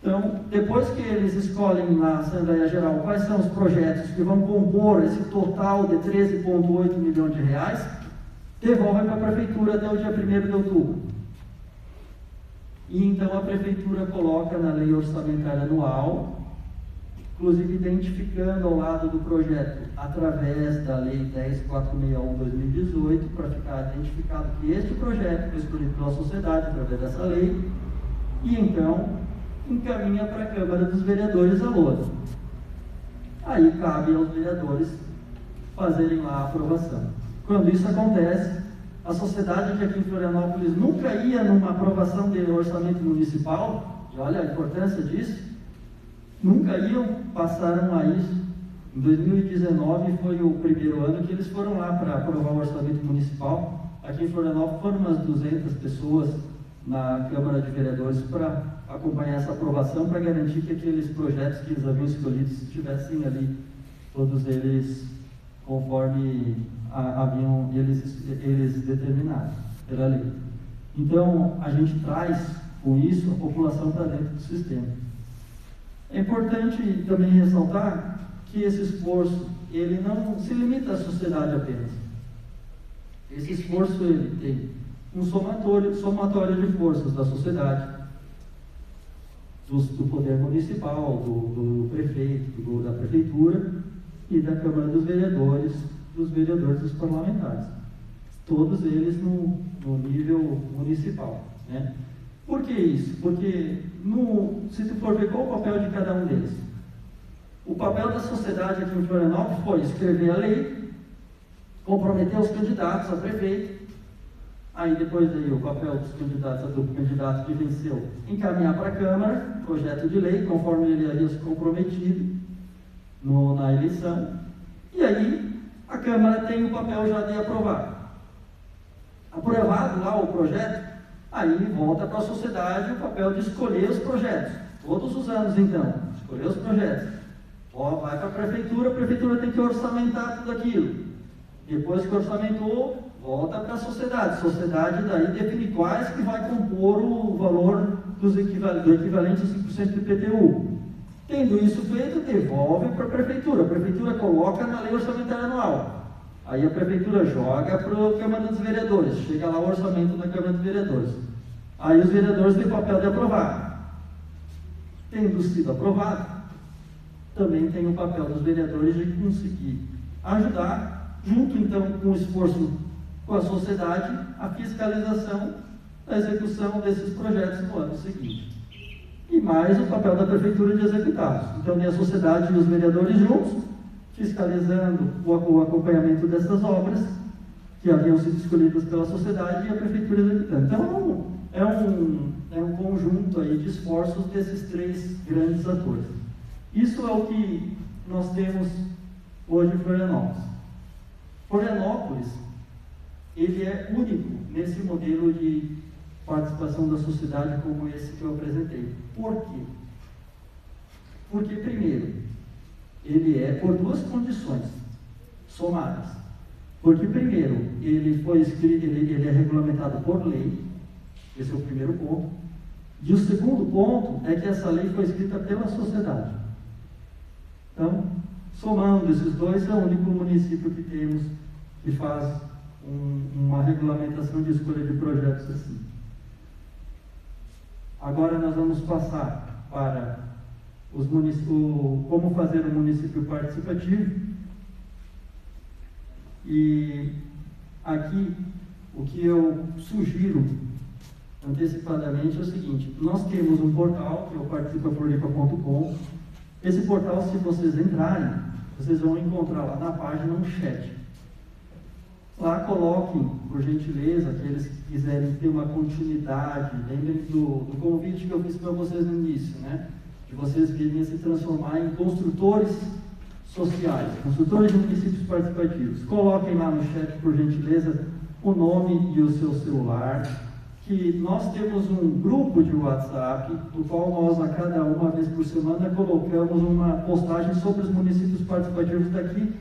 Então, depois que eles escolhem na Assembleia Geral quais são os projetos que vão compor esse total de 13,8 milhões de reais, devolvem para a Prefeitura até o dia 1º de outubro. E então a Prefeitura coloca na Lei Orçamentária Anual inclusive identificando ao lado do projeto, através da Lei 10.461/2018, para ficar identificado que este projeto foi escolhido pela sociedade através dessa lei, e então encaminha para a Câmara dos Vereadores a LOA. Aí cabe aos vereadores fazerem lá a aprovação. Quando isso acontece, a sociedade que aqui em Florianópolis nunca ia numa aprovação de orçamento municipal, e olha a importância disso, nunca iam, passaram a isso. Em 2019 foi o primeiro ano que eles foram lá para aprovar o orçamento municipal. Aqui em Florianópolis foram umas 200 pessoas na Câmara de Vereadores para acompanhar essa aprovação, para garantir que aqueles projetos que eles haviam escolhido estivessem ali, todos eles conforme haviam eles determinados pela lei. Então, a gente traz com isso a população para dentro do sistema. É importante também ressaltar que esse esforço, ele não se limita à sociedade apenas. Esse esforço, ele tem um somatório de forças da sociedade, do poder municipal, do prefeito, da prefeitura e da Câmara dos Vereadores dos parlamentares. Todos eles no nível municipal, né? Por que isso? Porque, se tu for ver qual o papel de cada um deles, o papel da sociedade aqui em Florianópolis foi escrever a lei, comprometer os candidatos a prefeito, aí depois aí o papel dos candidatos, do candidato que venceu, encaminhar para a Câmara, projeto de lei, conforme ele havia se comprometido na eleição, e aí a Câmara tem o papel já de aprovar. Aprovado lá o projeto, aí volta para a sociedade o papel de escolher os projetos, todos os anos então, escolher os projetos. Vai para a prefeitura tem que orçamentar tudo aquilo. Depois que orçamentou, volta para a sociedade daí define quais que vai compor o valor do equivalente a 5% do IPTU. Tendo isso feito, devolve para a prefeitura coloca na lei orçamentária anual. Aí a prefeitura joga para a Câmara dos Vereadores, chega lá o orçamento na Câmara dos Vereadores. Aí os vereadores têm o papel de aprovar. Tendo sido aprovado, também tem o papel dos vereadores de conseguir ajudar, junto então com o esforço com a sociedade, a fiscalização da execução desses projetos no ano seguinte. E mais o papel da prefeitura de executá-los. Então, tem a sociedade e os vereadores juntos, fiscalizando o acompanhamento dessas obras que haviam sido escolhidas pela sociedade e a prefeitura executando. Então, é um conjunto aí de esforços desses três grandes atores. Isso é o que nós temos hoje em Florianópolis. Florianópolis, ele é único nesse modelo de participação da sociedade como esse que eu apresentei. Por quê? Porque, primeiro, ele é por duas condições somadas. Porque, primeiro, ele foi escrito, ele é regulamentado por lei, esse é o primeiro ponto. E o segundo ponto é que essa lei foi escrita pela sociedade. Então, somando esses dois, é o único município que temos que faz uma regulamentação de escolha de projetos assim. Agora nós vamos passar para como fazer um município participativo. E aqui, o que eu sugiro antecipadamente é o seguinte: nós temos um portal, que é o participafloripa.com. Esse portal, se vocês entrarem, vocês vão encontrar lá na página um chat. Lá coloquem, por gentileza, aqueles que quiserem ter uma continuidade, lembrem do convite que eu fiz para vocês no início, né? De vocês virem a se transformar em construtores sociais, construtores de municípios participativos. Coloquem lá no chat, por gentileza, o nome e o seu celular, que nós temos um grupo de WhatsApp, do qual nós, a cada uma vez por semana, colocamos uma postagem sobre os municípios participativos daqui,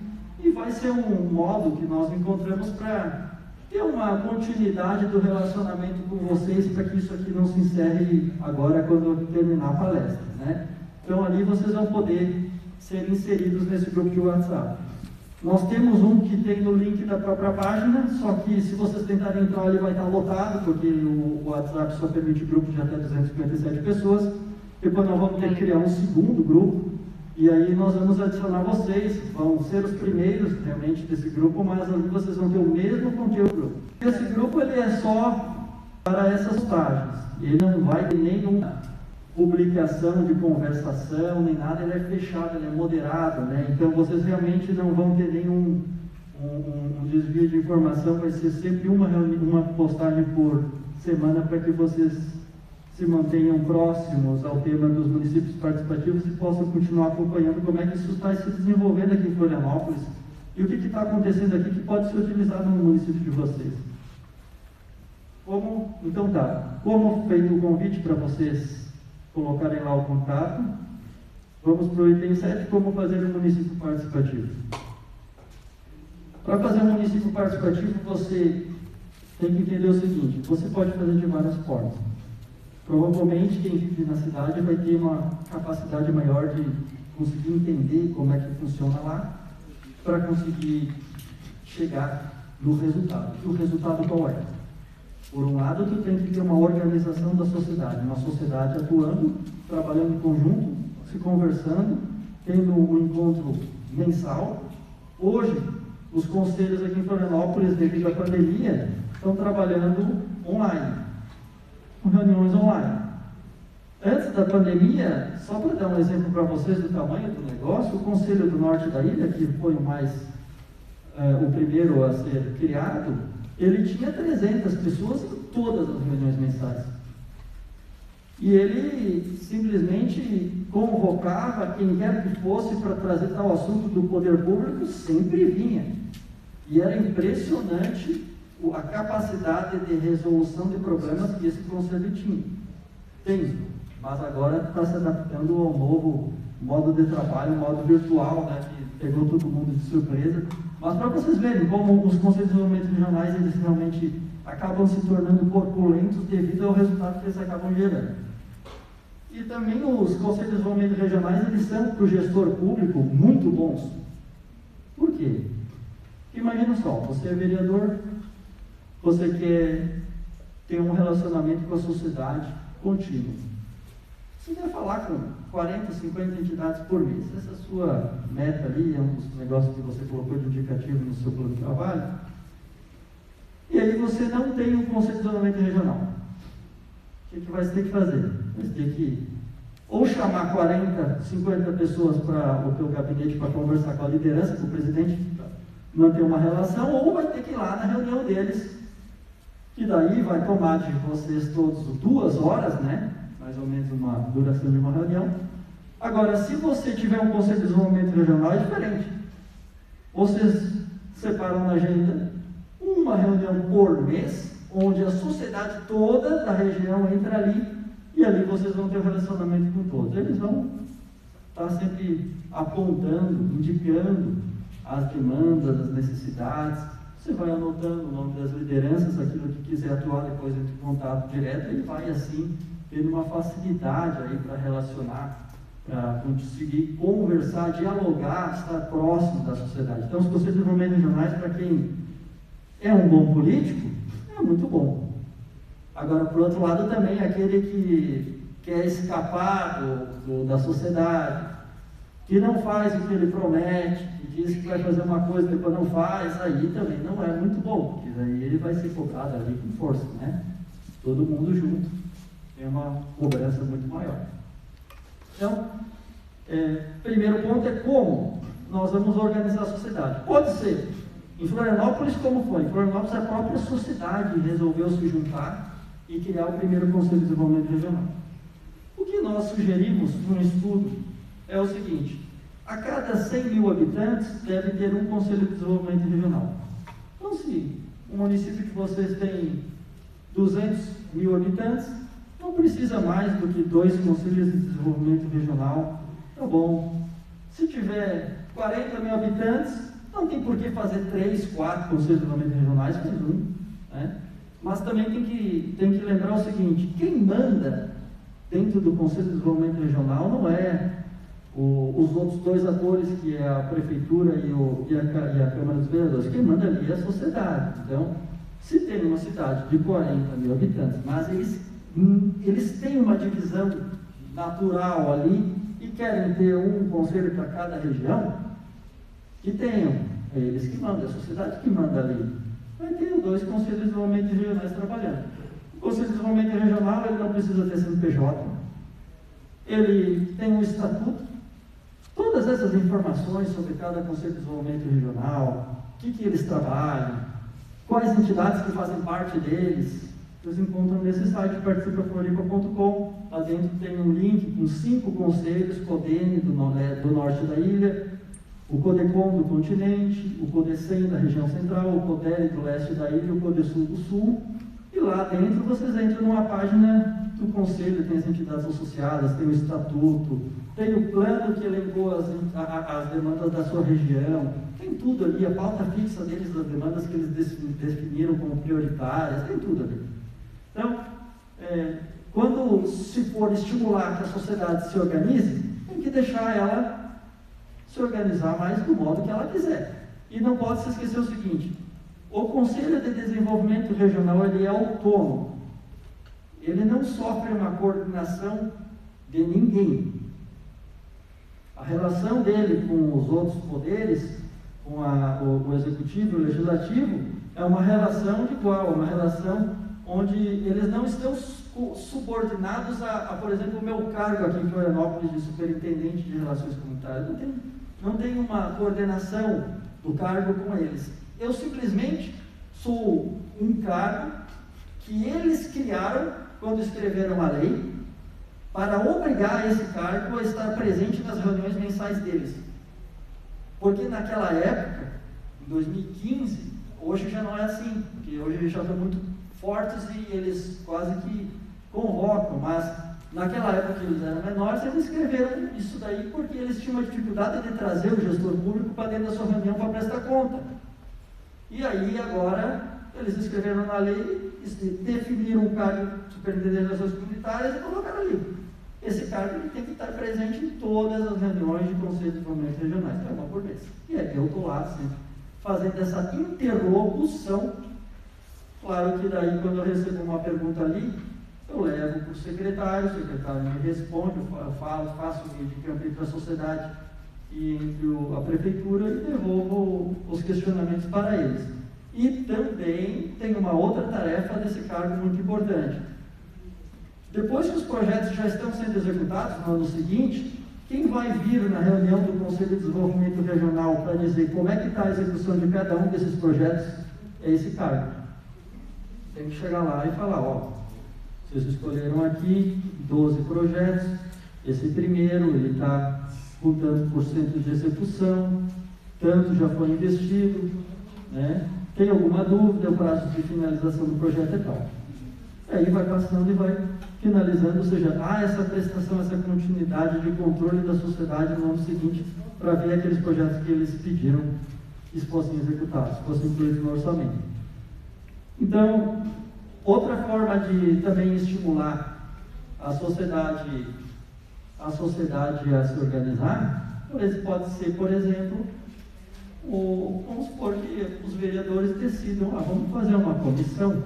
e vai ser um modo que nós encontramos para ter uma continuidade do relacionamento com vocês, para que isso aqui não se encerre agora quando eu terminar a palestra, né? Então ali vocês vão poder ser inseridos nesse grupo de WhatsApp. Nós temos um que tem no link da própria página, só que se vocês tentarem entrar ele vai estar lotado, porque o WhatsApp só permite grupos de até 257 pessoas. Depois nós vamos ter que criar um segundo grupo, E aí nós vamos adicionar vocês, vão ser os primeiros realmente desse grupo, mas ali vocês vão ter o mesmo conteúdo. Esse grupo ele é só para essas páginas, ele não vai ter nenhuma publicação de conversação, nem nada, ele é fechado, ele é moderado, né? Então vocês realmente não vão ter nenhum um desvio de informação, vai ser sempre uma postagem por semana para que vocês se mantenham próximos ao tema dos municípios participativos e possam continuar acompanhando como é que isso está se desenvolvendo aqui em Florianópolis e o que está acontecendo aqui que pode ser utilizado no município de vocês. Então tá, como feito o convite para vocês colocarem lá o contato, vamos para o item 7, como fazer um município participativo. Para fazer um município participativo, você tem que entender o seguinte, você pode fazer de várias formas. Provavelmente quem vive na cidade vai ter uma capacidade maior de conseguir entender como é que funciona lá, para conseguir chegar no resultado. E o resultado qual é? Por um lado, tu tem que ter uma organização da sociedade, uma sociedade atuando, trabalhando em conjunto, se conversando, tendo um encontro mensal. Hoje, os conselhos aqui em Florianópolis, devido à pandemia, estão trabalhando online, com reuniões online. Antes da pandemia, só para dar um exemplo para vocês do tamanho do negócio, o Conselho do Norte da Ilha, que foi o primeiro a ser criado, ele tinha 300 pessoas em todas as reuniões mensais. E ele simplesmente convocava quem quer que fosse para trazer tal assunto do poder público, sempre vinha. E era impressionante a capacidade de resolução de problemas que esse conselho tinha. Tem, mas agora está se adaptando ao novo modo de trabalho, modo virtual, né, que pegou todo mundo de surpresa. Mas para vocês verem como os conselhos de desenvolvimento regionais, eles realmente acabam se tornando corpulentos devido ao resultado que eles acabam gerando. E também os conselhos de desenvolvimento regionais, eles são para o gestor público muito bons. Por quê? Imagina só, você é vereador, você quer ter um relacionamento com a sociedade contínuo. Você quer falar com 40, 50 entidades por mês. Essa é a sua meta ali, é um dos negócios que você colocou de indicativo no seu plano de trabalho. E aí você não tem um conselho de desenvolvimento regional. O que vai ter que fazer? Vai ter que ou chamar 40, 50 pessoas para o teu gabinete para conversar com a liderança, com o presidente, para manter uma relação, ou vai ter que ir lá na reunião deles, que daí vai tomar de vocês todos 2 horas, né? Mais ou menos uma duração de uma reunião. Agora, se você tiver um conselho de desenvolvimento regional, é diferente. Vocês separam na agenda uma reunião por mês, onde a sociedade toda da região entra ali, e ali vocês vão ter um relacionamento com todos. Eles vão estar sempre apontando, indicando as demandas, as necessidades. Você vai anotando o nome das lideranças, aquilo que quiser atuar, depois entra em contato direto, e vai assim tendo uma facilidade aí para relacionar, para conseguir conversar, dialogar, estar próximo da sociedade. Então, os conselhos de desenvolvimento regionais, para quem é um bom político, é muito bom. Agora, por outro lado, também aquele que quer escapar da sociedade, que não faz o que ele promete, que diz que vai fazer uma coisa e depois não faz, aí também não é muito bom, porque aí ele vai ser cobrado ali com força, né? Todo mundo junto. Tem uma cobrança muito maior. Então, primeiro ponto é como nós vamos organizar a sociedade. Pode ser, em Florianópolis, como foi? Em Florianópolis, a própria sociedade resolveu se juntar e criar o primeiro Conselho de Desenvolvimento Regional. O que nós sugerimos num estudo é o seguinte: a cada 100 mil habitantes deve ter um Conselho de Desenvolvimento Regional. Então, se um município que vocês têm 200 mil habitantes, não precisa mais do que 2 conselhos de desenvolvimento regional, tá bom. Se tiver 40 mil habitantes, não tem por que fazer 3, 4 conselhos de desenvolvimento regionais, faz um, né? Mas também tem que lembrar o seguinte: quem manda dentro do Conselho de Desenvolvimento Regional não é os outros 2 atores, que é a Prefeitura e a Câmara dos Vereadores. Quem manda ali é a sociedade. Então, se tem uma cidade de 40 mil habitantes, mas eles têm uma divisão natural ali, e querem ter um conselho para cada região, que tenham, é eles que mandam, é a sociedade que manda ali. Vai ter 2 conselhos de desenvolvimento regionais trabalhando. O Conselho de Desenvolvimento Regional, ele não precisa ter CNPJ, ele tem um estatuto, todas essas informações sobre cada Conselho de Desenvolvimento Regional, o que eles trabalham, quais entidades que fazem parte deles, vocês encontram nesse site, participafloripa.com. Lá dentro tem um link com 5 conselhos, CODENE do norte da ilha, o CODECOM do continente, o CODECEM da região central, o CODERE do leste da ilha, o CODESUL do sul. E lá dentro vocês entram numa página do conselho, tem as entidades associadas, tem o estatuto, tem o plano que elencou as demandas da sua região, tem tudo ali, a pauta fixa deles, das demandas que eles definiram como prioritárias, tem tudo ali. Então, quando se for estimular que a sociedade se organize, tem que deixar ela se organizar mais do modo que ela quiser. E não pode se esquecer o seguinte: o Conselho de Desenvolvimento Regional, ele é autônomo. Ele não sofre uma coordenação de ninguém. A relação dele com os outros poderes, com o executivo e o legislativo, é uma relação igual, uma relação onde eles não estão subordinados por exemplo, o meu cargo aqui em Florianópolis de superintendente de relações comunitárias. Não tem uma coordenação do cargo com eles. Eu simplesmente sou um cargo que eles criaram quando escreveram a lei para obrigar esse cargo a estar presente nas reuniões mensais deles. Porque naquela época, em 2015, hoje já não é assim, porque hoje eles já estão muito fortes e eles quase que convocam, mas naquela época que eles eram menores, eles escreveram isso daí porque eles tinham uma dificuldade de trazer o gestor público para dentro da sua reunião para prestar conta. E aí agora eles escreveram na lei, definiram o cargo de superintendente de relações comunitárias e colocaram ali. Esse cargo ele tem que estar presente em todas as reuniões de conselhos de desenvolvimento regionais, então é uma por mês. E aí eu estou lá sempre fazendo essa interlocução. Claro que daí, quando eu recebo uma pergunta ali, eu levo para o secretário me responde, eu faço o meio de campo entre a sociedade e entre a prefeitura e devolvo os questionamentos para eles. E também tem uma outra tarefa desse cargo muito importante. Depois que os projetos já estão sendo executados no ano seguinte, quem vai vir na reunião do Conselho de Desenvolvimento Regional para dizer como é que está a execução de cada um desses projetos é esse cargo. Tem que chegar lá e falar, ó, vocês escolheram aqui 12 projetos, esse primeiro, ele está com tanto por cento de execução, tanto já foi investido, né? Tem alguma dúvida, o prazo de finalização do projeto é tal. Aí vai passando e vai finalizando, ou seja, há essa prestação, essa continuidade de controle da sociedade no ano seguinte, para ver aqueles projetos que eles pediram que fossem executados, fossem incluídos no orçamento. Então, outra forma de também estimular a sociedade a se organizar, pode ser, por exemplo, vamos supor que os vereadores decidam, vamos fazer uma comissão.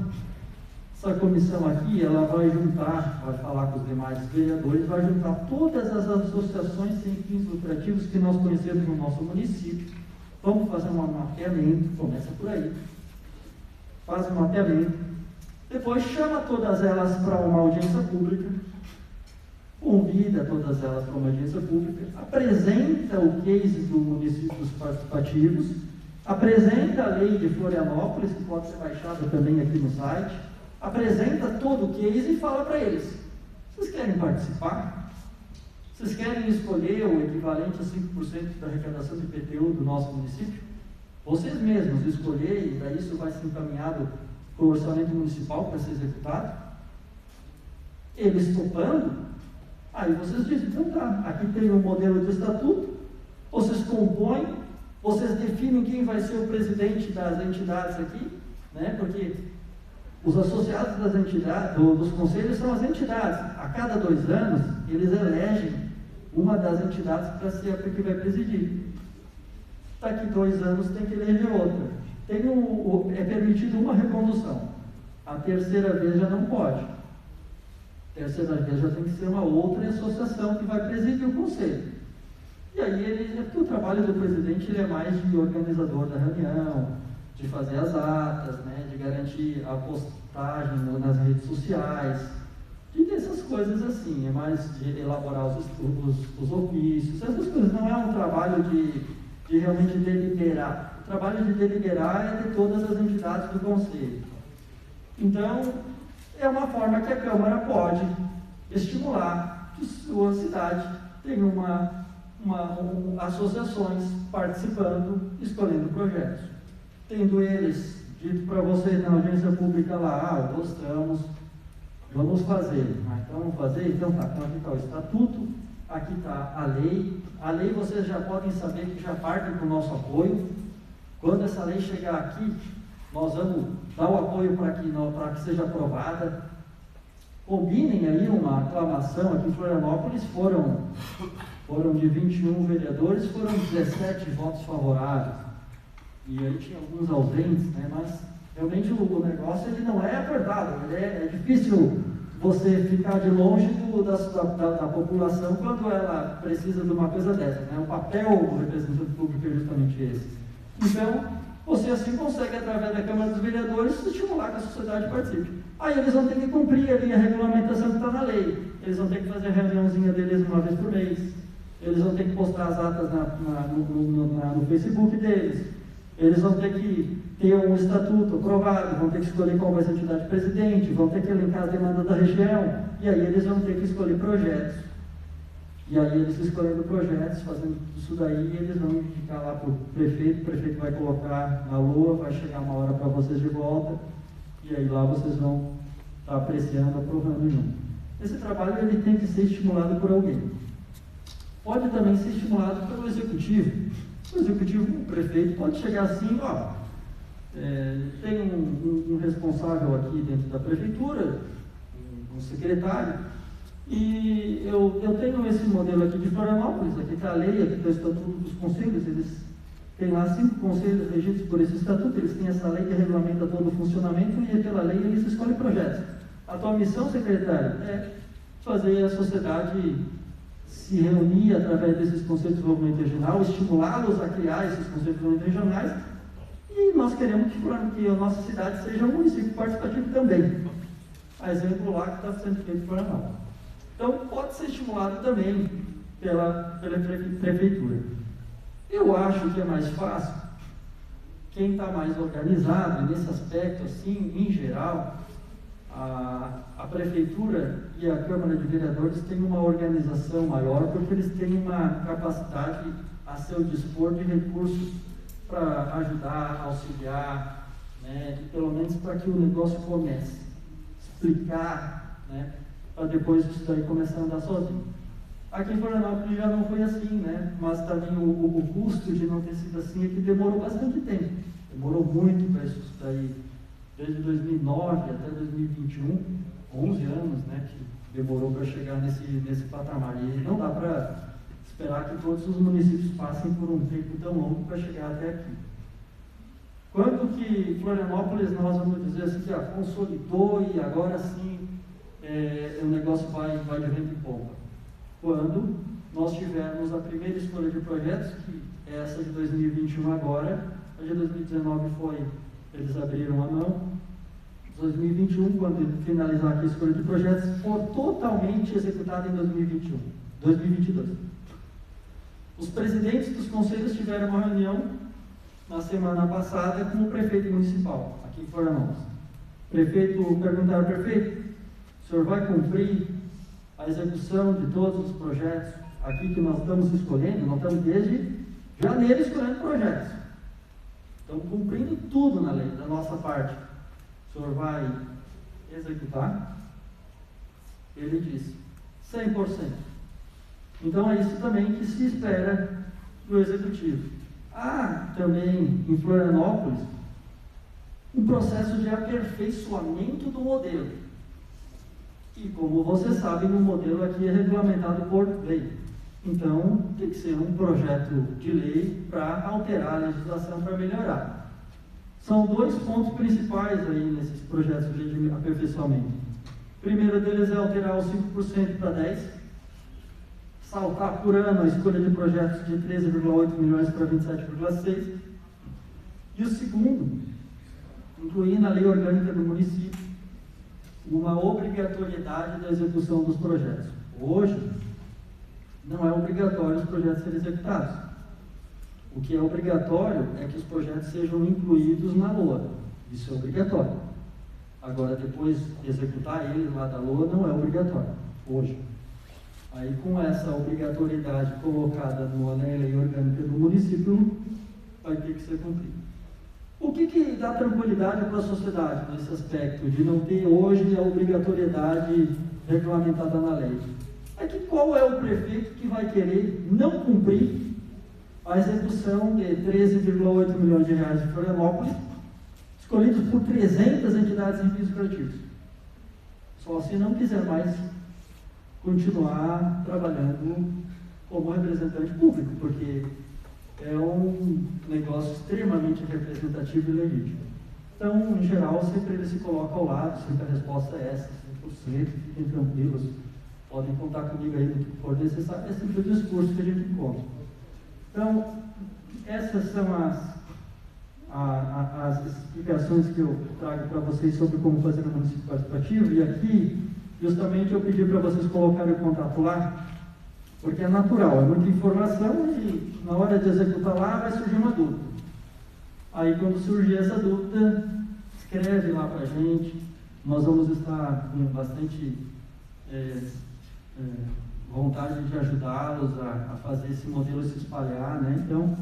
Essa comissão aqui, ela vai juntar, vai falar com os demais vereadores, vai juntar todas as associações sem fins lucrativos que nós conhecemos no nosso município. Vamos fazer um mapeamento, começa por aí. Faz um mapeamento, depois chama todas elas para uma audiência pública, convida todas elas para uma audiência pública, apresenta o case do município dos participativos, apresenta a lei de Florianópolis, que pode ser baixada também aqui no site, apresenta todo o case e fala para eles: vocês querem participar? Vocês querem escolher o equivalente a 5% da arrecadação de IPTU do nosso município? Vocês mesmos escolherem, e daí isso vai ser encaminhado para o orçamento municipal para ser executado? Eles topando, aí vocês dizem: então tá, aqui tem um modelo de estatuto, vocês compõem, vocês definem quem vai ser o presidente das entidades aqui, né? Porque os associados das entidades, dos conselhos, são as entidades. A cada 2 anos, eles elegem uma das entidades para ser a que vai presidir. Daqui 2 anos tem que eleger outra. É permitido uma recondução. A terceira vez já não pode. Terceira vez já tem que ser uma outra associação que vai presidir o conselho. E aí, porque o trabalho do presidente ele é mais de organizador da reunião, de fazer as atas, né, de garantir a postagem nas redes sociais, e dessas coisas assim, é mais de elaborar os ofícios, essas coisas. Não é um trabalho de realmente deliberar. O trabalho de deliberar é de todas as entidades do conselho. Então, é uma forma que a Câmara pode estimular que sua cidade tenha associações participando, escolhendo projetos. Tendo eles dito para você na audiência pública lá, gostamos, vamos fazer. Então vamos fazer, então tá, então aqui está o estatuto, aqui está a lei. A lei vocês já podem saber que já partem com o nosso apoio. Quando essa lei chegar aqui, nós vamos dar o apoio para que seja aprovada. Combinem aí uma aclamação. Aqui em Florianópolis foram de 21 vereadores, foram 17 votos favoráveis. E aí tinha alguns ausentes, né? Mas realmente o negócio ele não é apertado, é difícil você ficar de longe da população quando ela precisa de uma coisa dessa, né? O papel do representante público é justamente esse. Então, você assim consegue, através da Câmara dos Vereadores, estimular que a sociedade participe. Aí eles vão ter que cumprir ali a regulamentação que está na lei, eles vão ter que fazer a reuniãozinha deles uma vez por mês, eles vão ter que postar as atas no Facebook deles, eles vão ter que ter um estatuto aprovado, vão ter que escolher qual vai ser a entidade presidente, vão ter que elencar as demandas da região, e aí eles vão ter que escolher projetos. E aí eles escolhendo projetos, fazendo isso daí, eles vão indicar lá para o prefeito vai colocar na lua, vai chegar uma hora para vocês de volta, e aí lá vocês vão estar apreciando, aprovando junto. Esse trabalho ele tem que ser estimulado por alguém. Pode também ser estimulado pelo executivo. O executivo, o prefeito, pode chegar assim, tem um responsável aqui dentro da prefeitura, um secretário, e eu tenho esse modelo aqui de Florianópolis, aqui está a lei, aqui está o estatuto dos conselhos, eles têm lá 5 conselhos regidos por esse estatuto, eles têm essa lei que regulamenta todo o funcionamento e pela lei eles escolhem projetos. A tua missão, secretário, é fazer a sociedade se reunir através desses conselhos de desenvolvimento regional, estimulá-los a criar esses conselhos de desenvolvimento regionais, e nós queremos que a nossa cidade seja um município participativo também. A exemplo lá que está sendo feito por Florianópolis. Então, pode ser estimulado também pela prefeitura. Eu acho que é mais fácil quem está mais organizado, e nesse aspecto, assim, em geral, a prefeitura e a Câmara de Vereadores têm uma organização maior, porque eles têm uma capacidade a seu dispor de recursos para ajudar, auxiliar, né, e pelo menos para que o negócio comece. Explicar, né, para depois isso daí começar a andar sozinho. Aqui em Florianópolis já não foi assim, né, mas também o custo de não ter sido assim é que demorou bastante tempo. Demorou muito para isso daí. Desde 2009 até 2021, 11 anos, né, que demorou para chegar nesse patamar. E não dá para esperar que todos os municípios passem por um tempo tão longo para chegar até aqui. Quando que Florianópolis, nós vamos dizer assim, que consolidou e agora sim o negócio vai de vento em popa? Quando nós tivermos a primeira escolha de projetos, que é essa de 2021 agora, a de 2019 eles abriram a mão. 2021, quando finalizar aqui a escolha de projetos, for totalmente executada em 2022. Os presidentes dos conselhos tiveram uma reunião na semana passada com o prefeito municipal, aqui em Florianópolis. O prefeito perguntaram: prefeito, o senhor vai cumprir a execução de todos os projetos aqui que nós estamos escolhendo? Nós estamos desde janeiro escolhendo projetos. Estamos cumprindo tudo na lei, da nossa parte. O senhor vai executar? Ele disse: 100%. Então é isso também que se espera do executivo. Há também em Florianópolis um processo de aperfeiçoamento do modelo. E como vocês sabem, o modelo aqui é regulamentado por lei. Então, tem que ser um projeto de lei para alterar a legislação, para melhorar. São 2 pontos principais aí nesses projetos de aperfeiçoamento. O primeiro deles é alterar os 5% para 10%, saltar por ano a escolha de projetos de 13,8 milhões para 27,6. E o segundo, incluir na lei orgânica do município uma obrigatoriedade da execução dos projetos. Hoje, não é obrigatório os projetos serem executados. O que é obrigatório é que os projetos sejam incluídos na LOA. Isso é obrigatório. Agora, depois de executar eles lá da LOA, não é obrigatório, hoje. Aí, com essa obrigatoriedade colocada na lei orgânica do município, vai ter que ser cumprido. O que dá tranquilidade para a sociedade nesse aspecto, de não ter hoje a obrigatoriedade regulamentada na lei? É que qual é o prefeito que vai querer não cumprir a execução de 13,8 milhões de reais de Florianópolis, escolhidos por 300 entidades sem fins lucrativos? Só se não quiser mais continuar trabalhando como representante público, porque é um negócio extremamente representativo e legítimo. Então, em geral, sempre ele se coloca ao lado, sempre a resposta é essa, 100%, fiquem tranquilos, podem contar comigo aí no que for necessário. É sempre o discurso que a gente encontra. Então, essas são as explicações que eu trago para vocês sobre como fazer o município participativo. E aqui, justamente, eu pedi para vocês colocarem o contato lá, porque é natural, é muita informação e na hora de executar lá vai surgir uma dúvida. Aí, quando surgir essa dúvida, escreve lá para a gente. Nós vamos estar com bastante vontade de ajudá-los a fazer esse modelo se espalhar, né? Então,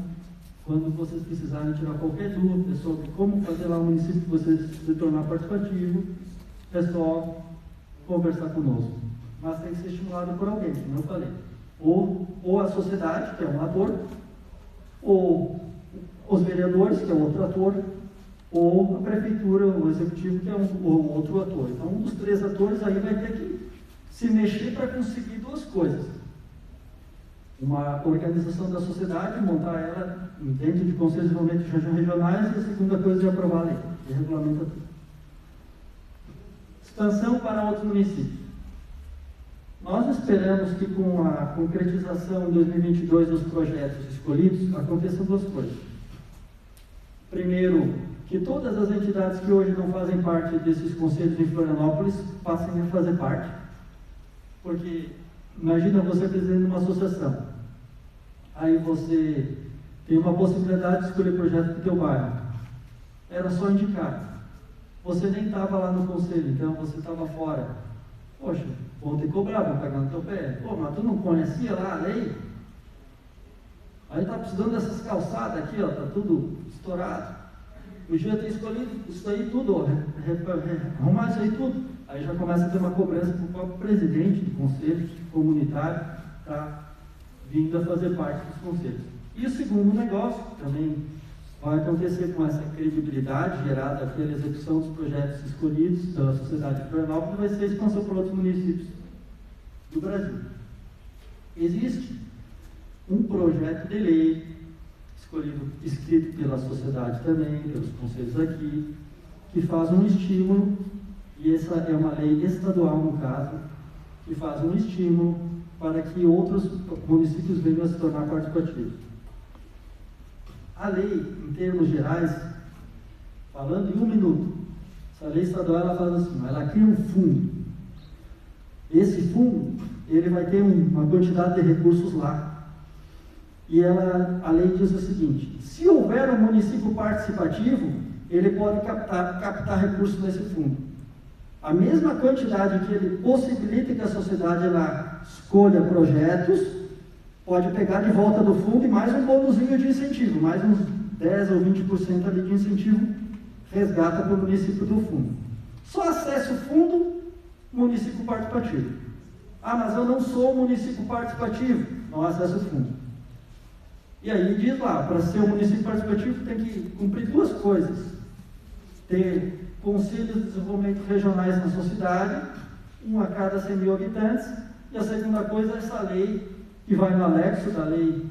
quando vocês precisarem tirar qualquer dúvida sobre como fazer lá o município de vocês se tornar participativo, é só conversar conosco. Mas tem que ser estimulado por alguém, como eu falei. Ou a sociedade, que é um ator, ou os vereadores, que é outro ator, ou a prefeitura, o executivo, que é um outro ator. Então, um dos três atores aí vai ter que se mexer para conseguir duas coisas. Uma organização da sociedade, montar ela dentro de conselhos de desenvolvimento regionais, e a segunda coisa é aprovar a lei, que regulamenta tudo. Expansão para outros municípios. Nós esperamos que com a concretização em 2022 dos projetos escolhidos, aconteçam duas coisas. Primeiro, que todas as entidades que hoje não fazem parte desses conselhos em Florianópolis passem a fazer parte. Porque, imagina você presidente de uma associação, aí você tem uma possibilidade de escolher projeto para o teu bairro. Era só indicar. Você nem estava lá no conselho, então você estava fora. Poxa, vão te cobrar, vão pegar no teu pé. Pô, mas tu não conhecia lá a lei? Aí está precisando dessas calçadas aqui, ó, está tudo estourado. Podia ter escolhido isso aí tudo, ó, arrumar isso aí tudo. Aí já começa a ter uma cobrança para o próprio presidente do conselho comunitário, está vindo a fazer parte dos conselhos. E o segundo negócio, que também vai acontecer com essa credibilidade gerada pela execução dos projetos escolhidos pela sociedade de Florianópolis, vai ser a expansão para outros municípios do Brasil. Existe um projeto de lei escrito pela sociedade também, pelos conselhos aqui, que faz um estímulo, e essa é uma lei estadual no caso, que faz um estímulo para que outros municípios venham a se tornar participativos. A lei, em termos gerais, falando em um minuto, essa lei estadual ela faz assim, ela cria um fundo. Esse fundo, ele vai ter uma quantidade de recursos lá. E a lei diz o seguinte: se houver um município participativo, ele pode captar recursos nesse fundo. A mesma quantidade que ele possibilita que a sociedade lá escolha projetos, pode pegar de volta do fundo e mais um bônusinho de incentivo, mais uns 10 ou 20% ali de incentivo, resgata para o município do fundo. Só acessa o fundo, município participativo. Ah, mas eu não sou município participativo, não acessa o fundo. E aí diz lá, para ser um município participativo tem que cumprir duas coisas: ter conselhos de desenvolvimento regionais na sua cidade, um a cada 100 mil habitantes, e a segunda coisa é essa lei que vai no anexo da lei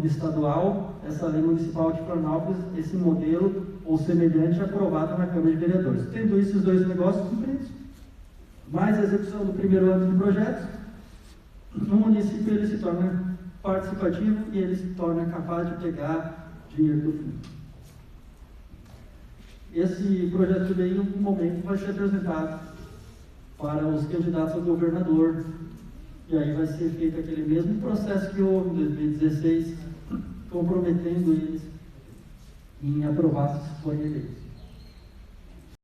estadual, essa lei municipal de Florianópolis, esse modelo ou semelhante aprovado na Câmara de Vereadores. Tendo esses dois negócios cumpridos, mais a execução do primeiro ano de projetos, no município ele se torna participativo e ele se torna capaz de pegar dinheiro do fundo. Esse projeto de lei, em algum momento, vai ser apresentado para os candidatos a governador, e aí vai ser feito aquele mesmo processo que houve em 2016, comprometendo eles em aprovar se forem eleitos.